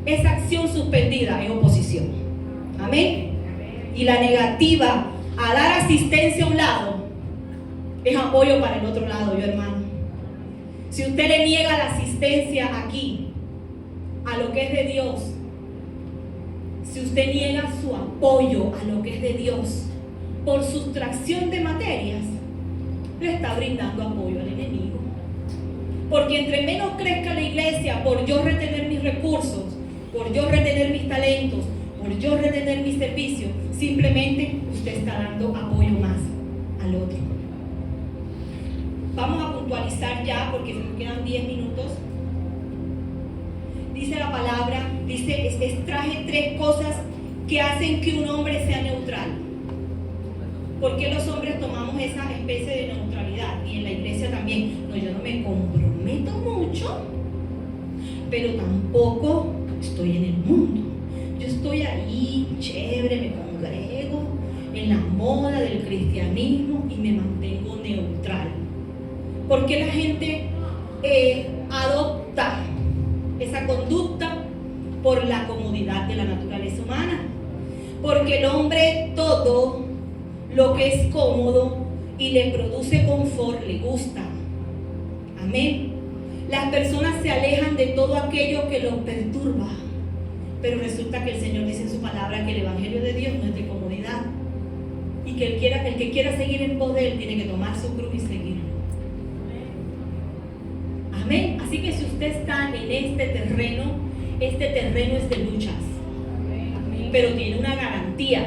Esa acción suspendida es oposición. Amén. Y la negativa a dar asistencia a un lado es apoyo para el otro lado, yo hermano. Si usted le niega la asistencia aquí a lo que es de Dios, si usted niega su apoyo a lo que es de Dios por sustracción de materias, le está brindando apoyo al enemigo. Porque entre menos crezca la iglesia por yo retener mis recursos, por yo retener mis talentos, por yo retener mi servicio, simplemente usted está dando apoyo más al otro. Vamos a puntualizar ya porque se nos quedan 10 minutos. Dice la palabra, traje 3 cosas que hacen que un hombre sea neutral. ¿Por qué los hombres tomamos esa especie de neutralidad? Y en la iglesia también. No, yo no me comprometo mucho, pero tampoco estoy en el mundo. Yo estoy ahí, chévere, me congrego en la moda del cristianismo y me mantengo neutral. ¿Por qué la gente adopta esa conducta? Por la comodidad de la naturaleza humana. Porque el hombre todo lo que es cómodo y le produce confort le gusta. Amén. Las personas se alejan de todo aquello que los perturba. Pero resulta que el Señor dice en su palabra que el evangelio de Dios no es de comodidad. Y que el que quiera seguir en poder tiene que tomar su cruz y seguirlo. Amén. Así que si usted está en este terreno es de luchas. Pero tiene una garantía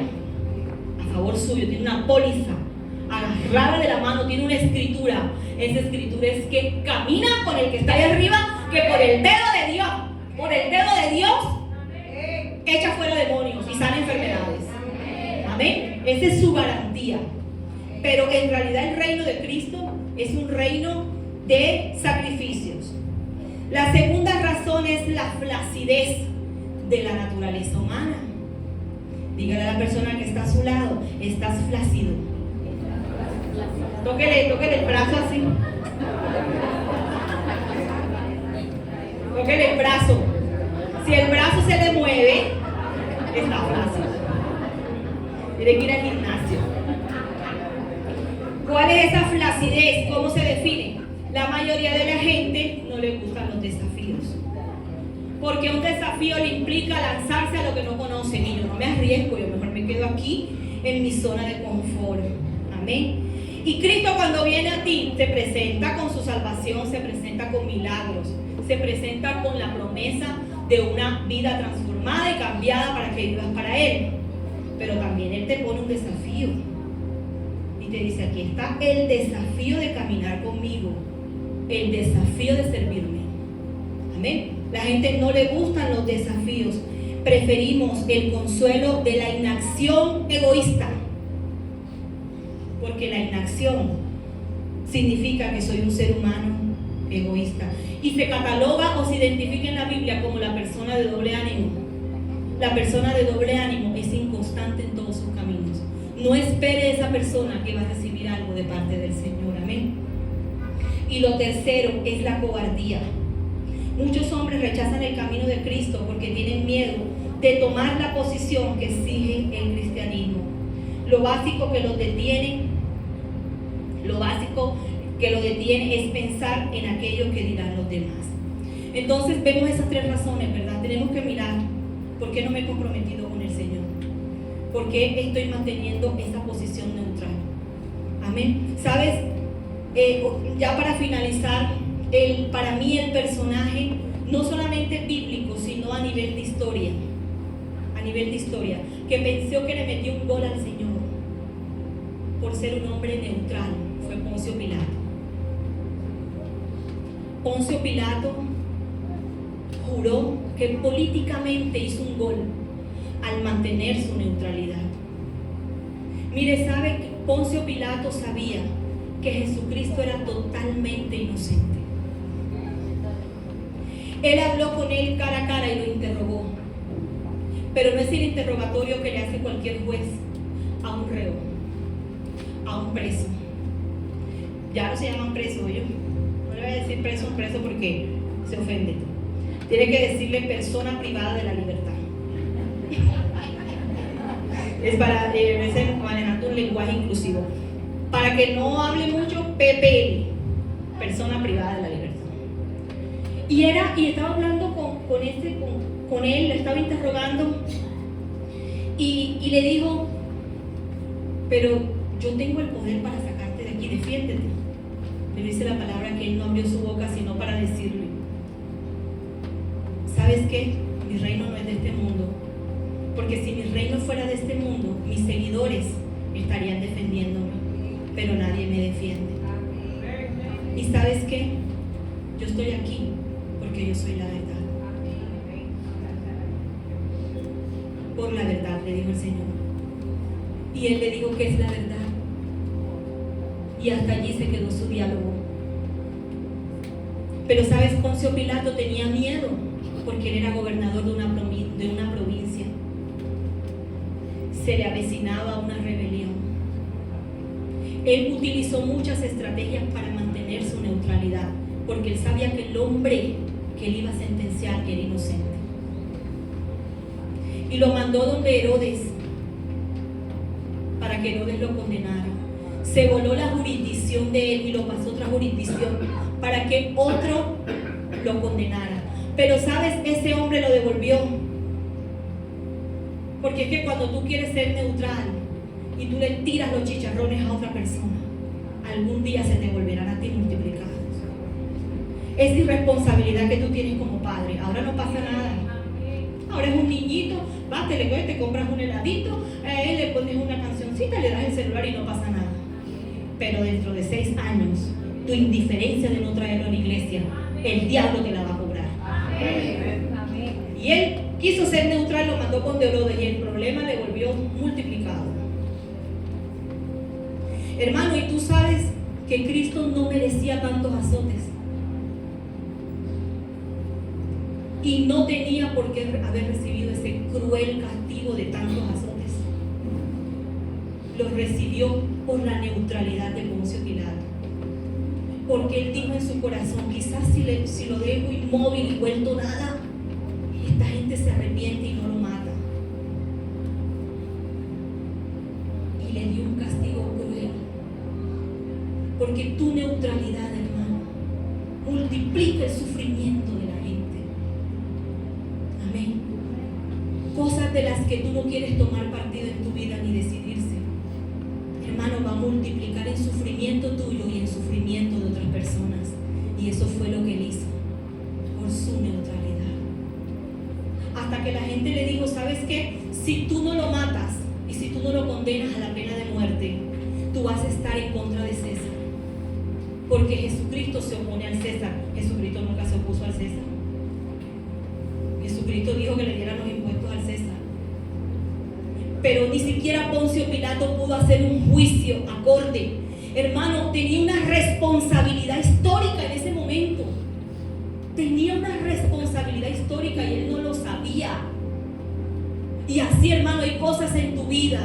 a favor suyo, tiene una póliza agarrada de la mano, tiene una escritura. Esa escritura es que camina con el que está ahí arriba, que por el dedo de Dios echa fuera demonios y sana enfermedades. Amén. Esa es su garantía. Pero en realidad el reino de Cristo es un reino de sacrificios. La segunda razón es la flacidez de la naturaleza humana. Dígale a la persona que está a su lado, estás flácido. Tóquele el brazo así. Tóquele el brazo. Si el brazo se le mueve, está flácido. Tiene que ir al gimnasio. ¿Cuál es esa flacidez? ¿Cómo se define? La mayoría de la gente no le gustan los desafíos. Porque un desafío le implica lanzarse a lo que no conocen. Y yo no me arriesgo, yo mejor me quedo aquí en mi zona de confort. Amén. Y Cristo cuando viene a ti se presenta con su salvación, se presenta con milagros, se presenta con la promesa de una vida transformada y cambiada para que vivas para Él. Pero también Él te pone un desafío. te dice, aquí está el desafío de caminar conmigo, el desafío de servirme. Amén. La gente no le gustan los desafíos. Preferimos el consuelo de la inacción egoísta. Porque la inacción significa que soy un ser humano egoísta. Y se cataloga o se identifica en la Biblia como la persona de doble ánimo. La persona de doble ánimo es inconstante en todos sus caminos. No espere esa persona que va a recibir algo de parte del Señor. Amén. Y lo tercero es la cobardía. Muchos hombres rechazan el camino de Cristo porque tienen miedo de tomar la posición que exige el cristianismo. Lo básico que los detiene es pensar en aquello que dirán los demás. Entonces vemos esas tres razones, ¿verdad? Tenemos que mirar por qué no me he comprometido con el Señor, por qué estoy manteniendo esa posición neutral. Amén. ¿Sabes? Ya para finalizar, para mí el personaje, no solamente bíblico, sino a nivel de historia, que pensó que le metió un gol al Señor por ser un hombre neutral, fue Poncio Pilato. Poncio Pilato juró que políticamente hizo un gol al mantener su neutralidad. Mire, ¿sabe? Poncio Pilato sabía que Jesucristo era totalmente inocente. Él habló con él cara a cara y lo interrogó. Pero no es el interrogatorio que le hace cualquier juez a un reo, a un preso. Ya no se llaman presos, yo no le voy a decir preso porque se ofende. Tiene que decirle persona privada de la libertad. Es para manejando un lenguaje inclusivo. Para que no hable mucho, PPL, persona privada de la libertad. Y estaba hablando con él, le estaba interrogando y le dijo, pero yo tengo el poder para sacarte de aquí, defiéndete. Le dice la palabra que él no abrió su boca sino para decirle, ¿sabes qué? Mi reino no es de este mundo, porque si mi reino fuera de este mundo, mis seguidores estarían defendiéndome, pero nadie me defiende. ¿Y sabes qué? Yo estoy aquí porque yo soy la verdad. Por la verdad, le dijo el Señor. Y él le dijo que es la verdad. Y hasta allí se quedó su diálogo. Pero sabes, Poncio Pilato tenía miedo porque él era gobernador de una provincia. Se le avecinaba una rebelión. Él utilizó muchas estrategias para mantener su neutralidad, porque él sabía que el hombre que él iba a sentenciar era inocente. Y lo mandó donde Herodes, para que Herodes lo condenara. Se voló la jurisdicción de él y lo pasó a otra jurisdicción para que otro lo condenara. Pero sabes, ese hombre lo devolvió. Porque es que cuando tú quieres ser neutral y tú le tiras los chicharrones a otra persona, algún día se te volverán a ti multiplicados. Es irresponsabilidad que tú tienes como padre. Ahora no pasa nada. Ahora es un niñito, vas, te compras un heladito, a él le pones una cancioncita, le das el celular y no pasa nada. Pero dentro de 6 años, tu indiferencia de no traerlo a la iglesia, el diablo te la va a cobrar. Y él quiso ser neutral, lo mandó con Herodes y el problema le volvió multiplicado. Hermano, y tú sabes que Cristo no merecía tantos azotes. Y no tenía por qué haber recibido ese cruel castigo de tantos azotes. Lo recibió por la neutralidad de Poncio Pilato. Porque él dijo en su corazón, quizás si lo dejo inmóvil y vuelto nada, esta gente se arrepiente y no lo mata. Y le dio un castigo cruel. Porque tu neutralidad, hermano, multiplica el sufrimiento de la gente. Amén. Cosas de las que tú no quieres tomar partido en tu vida ni decidirse, hermano, va a multiplicar en sufrimiento tuyo y en sufrimiento de otras personas. Y eso fue lo que él hizo por su neutralidad. Hasta que la gente le dijo, ¿sabes qué? Si tú no lo matas y si tú no lo condenas a la pena de muerte, tú vas a estar en contra de César. Porque Jesucristo se opone al César. Jesucristo nunca se opuso al César. Jesucristo dijo que le dieran los impuestos al César. Pero ni siquiera Poncio Pilato pudo hacer un juicio acorde. Hermano, tenía una responsabilidad histórica en ese momento. Tenía una responsabilidad histórica y él no lo sabía. Y así, hermano, hay cosas en tu vida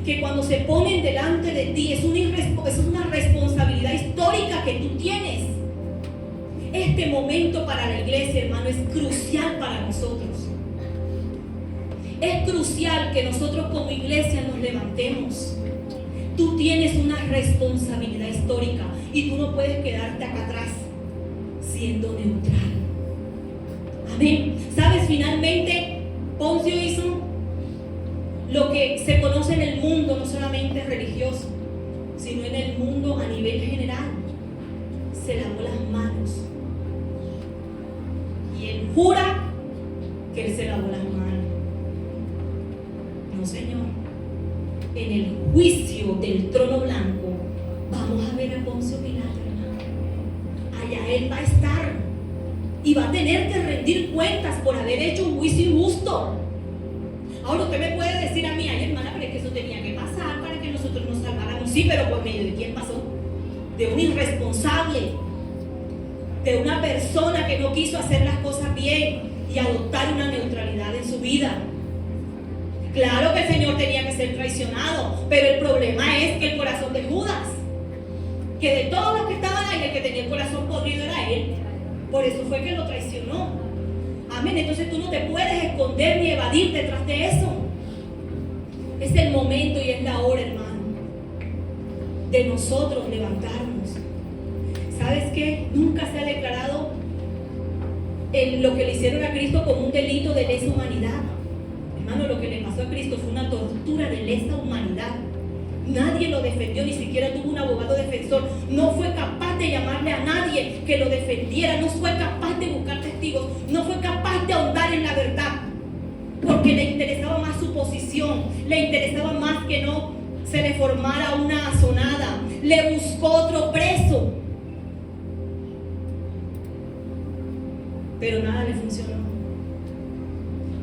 que cuando se ponen delante de ti es una responsabilidad histórica que tú tienes. Este momento para la iglesia, hermano, es crucial para nosotros. Es crucial que nosotros como iglesia nos levantemos. Tú tienes una responsabilidad histórica y tú no puedes quedarte acá atrás siendo neutral. Amén. ¿Sabes? Finalmente, Poncio hizo lo que se conoce en el mundo, no solamente religioso, sino en el mundo a nivel general. Se lavó las manos. Y él jura que él se lavó las manos. No, Señor. En el juicio del trono blanco vamos a ver a Poncio Pilato, hermano. Allá él va a estar y va a tener que rendir cuentas por haber hecho un juicio injusto. Ahora usted me puede decir a mí, ay hermana, pero es que eso tenía que pasar para que nosotros nos salváramos. Sí, pero ¿por medio de quién pasó? De un irresponsable, de una persona que no quiso hacer las cosas bien y adoptar una neutralidad en su vida. Claro que el Señor tenía que ser traicionado, pero el problema es que el corazón de Judas, que de todos los que estaban ahí, el que tenía el corazón podrido era él. Por eso fue que lo traicionó. Amén. Entonces tú no te puedes esconder ni evadir detrás de eso. Es el momento y es la hora, hermano, de nosotros levantarnos. ¿Sabes qué? Nunca se ha declarado lo que le hicieron a Cristo como un delito de lesa humanidad. Hermano, lo que le pasó a Cristo fue una tortura de lesa humanidad. Nadie lo defendió, ni siquiera tuvo un abogado defensor. No fue capaz de llamarle a nadie que lo defendiera. No fue capaz de buscar testigos. No fue capaz de ahondar en la verdad. Porque le interesaba más su posición. Le interesaba más que no se le formara una azonada. Le buscó otro preso. Pero nada le funcionó.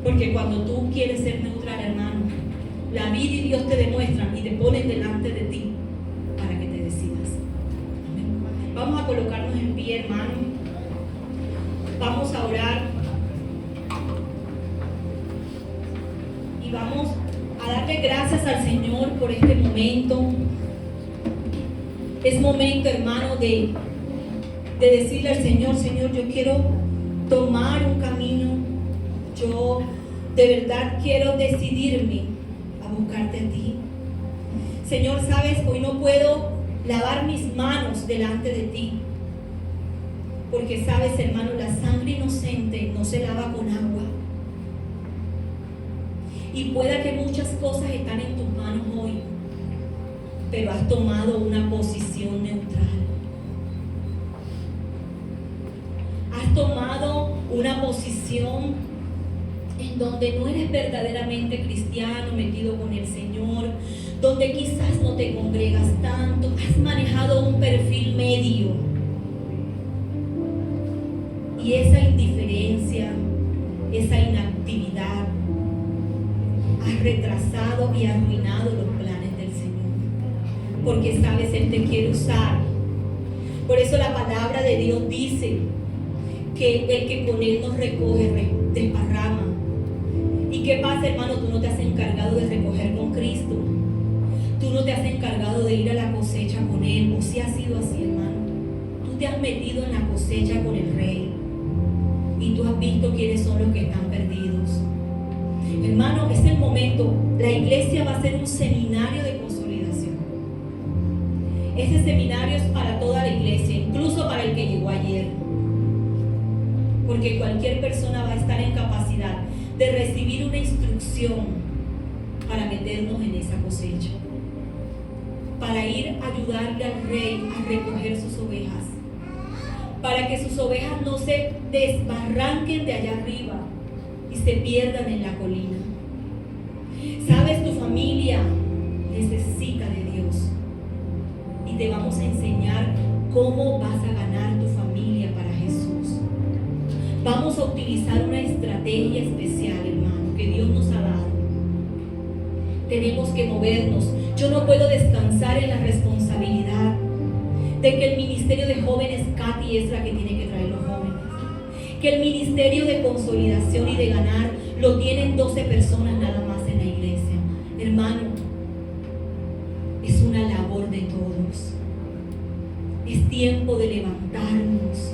Porque cuando tú quieres ser neutral, hermano, la vida y Dios te demuestran y te ponen delante de ti para que te decidas. Amén. Vamos a colocarnos en pie, hermano. Vamos a orar. Y vamos a darle gracias al Señor por este momento. Es momento, hermano, de decirle al Señor, Señor, yo quiero tomar un camino. Yo de verdad quiero decidirme a buscarte a ti. Señor, sabes, hoy no puedo lavar mis manos delante de ti. Porque sabes, hermano, la sangre inocente no se lava con agua. Y pueda que muchas cosas están en tus manos hoy, pero has tomado una posición neutral. Has tomado una posición en donde no eres verdaderamente cristiano, metido con el Señor, donde quizás no te congregas tanto, has manejado un perfil medio. Y esa indiferencia, esa inactividad, has retrasado y arruinado los planes del Señor. Porque sabes, Él te quiere usar. Por eso la palabra de Dios dice que el que con Él nos recoge, desparrama. ¿Y qué pasa, hermano? Tú no te has encargado de recoger con Cristo. Tú no te has encargado de ir a la cosecha con Él. ¿O si ha sido así, hermano? Tú te has metido en la cosecha con el Rey. Y tú has visto quiénes son los que están perdidos. Hermano, es el momento. La iglesia va a ser un seminario de consolidación. Ese seminario es para toda la iglesia, incluso para el que llegó ayer. Porque cualquier persona va a estar en capacidad de recibir una instrucción para meternos en esa cosecha, para ir a ayudarle al Rey a recoger sus ovejas, para que sus ovejas no se desbarranquen de allá arriba y se pierdan en la colina. Sabes, tu familia necesita de Dios. y te vamos a enseñar cómo vas a ganar tu familia para Jesús. Vamos a utilizar una estrategia especial, hermano, que Dios nos ha dado. Tenemos que movernos. Yo no puedo descansar en la responsabilidad de que el ministerio de jóvenes, Katy, es la que tiene que traer los jóvenes. Que el ministerio de consolidación y de ganar lo tienen 12 personas nada más en la iglesia. Hermano, es una labor de todos. Es tiempo de levantarnos.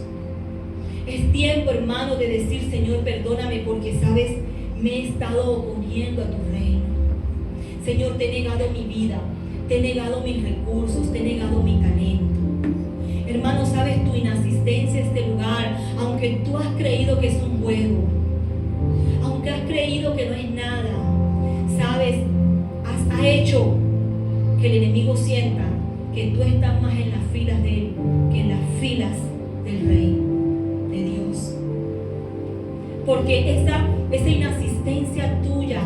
Es tiempo, hermano, de decir: Señor, perdóname porque, sabes, me he estado oponiendo a tu reino. Señor, te he negado mi vida, te he negado mis recursos, te he negado mi talento. Hermano, sabes, tu inasistencia a este lugar, aunque tú has creído que es un juego, aunque has creído que no es nada, sabes, ha hecho que el enemigo sienta que tú estás más en las filas de él que en las filas del Rey, de Dios. Porque esa inasistencia tuya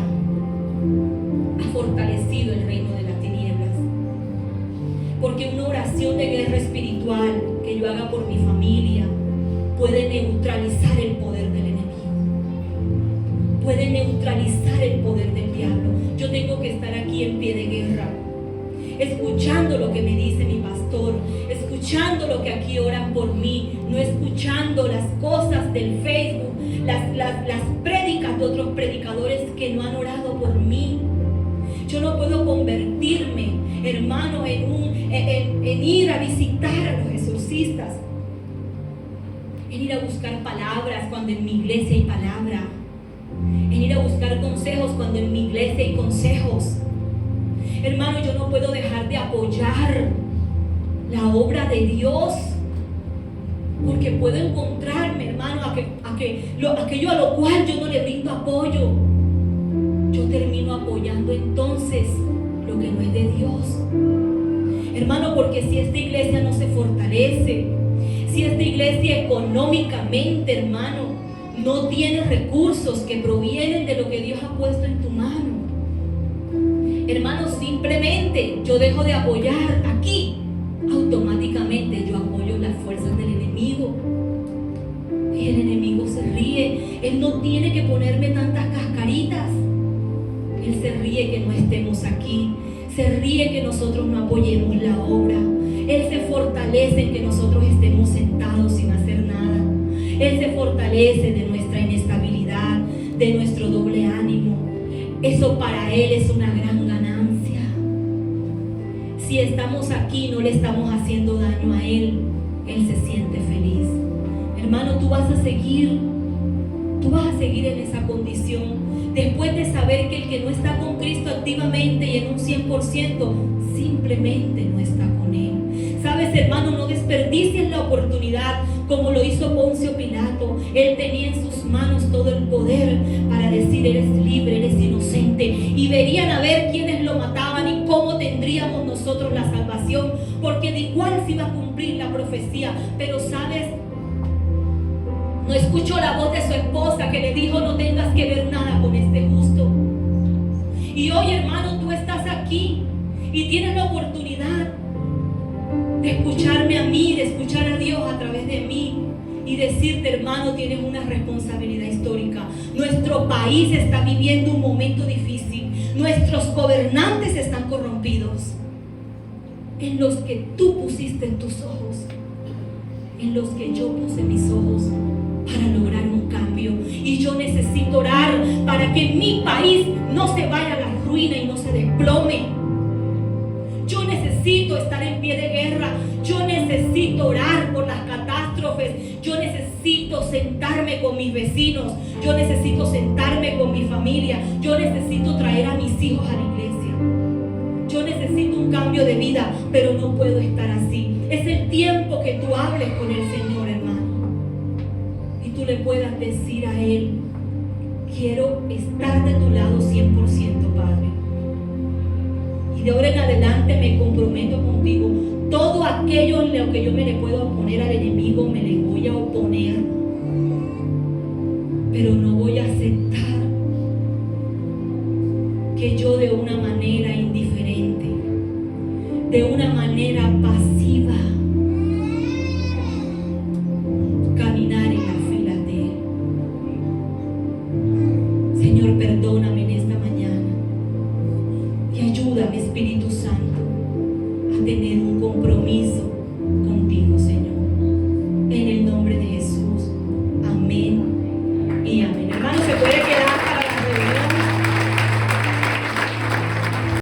ha fortalecido el reino de las tinieblas. Porque una oración de guerra espiritual que yo haga por mi familia puede neutralizar el poder del enemigo. Puede neutralizar el poder del diablo. Yo tengo que estar aquí en pie de guerra, escuchando lo que me dice mi pastor, escuchando lo que aquí oran por mí, no escuchando las cosas del Facebook, las prédicas de otros predicadores que no han orado por mí. Yo no puedo convertirme, hermano, en ir a visitar a los exorcistas, en ir a buscar palabras cuando en mi iglesia hay palabra, en ir a buscar consejos cuando en mi iglesia hay consejos. Hermano, yo no puedo dejar de apoyar la obra de Dios, porque puedo encontrarme, hermano, aquello a lo cual yo no le brindo apoyo. Yo termino apoyando entonces lo que no es de Dios. Hermano, porque si esta iglesia no se fortalece, si esta iglesia económicamente, hermano, no tiene recursos que provienen de lo que Dios ha puesto en tu mano, hermano, simplemente yo dejo de apoyar aquí, automáticamente yo apoyo las fuerzas del enemigo. Y el enemigo se ríe. Él no tiene que ponerme tantas cascaritas. Él se ríe que no estemos aquí. Se ríe que nosotros no apoyemos la obra. Él se fortalece en que nosotros estemos sentados sin hacer nada. Él se fortalece de nuestra inestabilidad, de nuestro doble ánimo. Eso para Él es una gran ganancia. Si estamos aquí, no le estamos haciendo daño a Él. Él se siente feliz. Hermano, tú vas a seguir en esa condición. Después de saber que el que no está con Cristo activamente y en un 100%, simplemente no está con Él. Sabes, hermano, no desperdicies la oportunidad como lo hizo Poncio Pilato. Él tenía en sus manos todo el poder para decir: eres libre, eres inocente. Y verían a ver quiénes lo mataban y cómo tendríamos nosotros la salvación, porque de igual se iba a cumplir la profecía. Pero sabes, no escuchó la voz de su esposa que le dijo: no tengas que ver nada con este justo. Y hoy, hermano, tú estás aquí y tienes la oportunidad de escucharme a mí, de escuchar a Dios a través de mí y decirte: hermano, tienes una responsabilidad histórica. Nuestro país está viviendo un momento difícil. Nuestros gobernantes están corrompidos, en los que tú pusiste tus ojos, en los que yo puse mis ojos, para lograr un cambio. Y yo necesito orar para que mi país no se vaya a la ruina y no se desplome. Yo necesito estar en pie de guerra. Yo necesito orar por las catástrofes. Yo necesito sentarme con mis vecinos. Yo necesito sentarme con mi familia. Yo necesito traer a mis hijos a la iglesia. Yo necesito un cambio de vida, pero no puedo estar así. Es el tiempo que tú hables con el Señor, hermano, y tú le puedas decir a Él: quiero estar de tu lado 100%, Padre. Y de ahora en adelante me comprometo contigo. Todo aquello en lo que yo me le puedo oponer al enemigo, me le voy a oponer. Pero no voy a aceptar que yo, de una manera indiferente, de una manera pasiva, caminar en las filas de Él. Señor, perdóname en esta mañana y ayúdame, Espíritu Santo, a tener un compromiso contigo, Señor.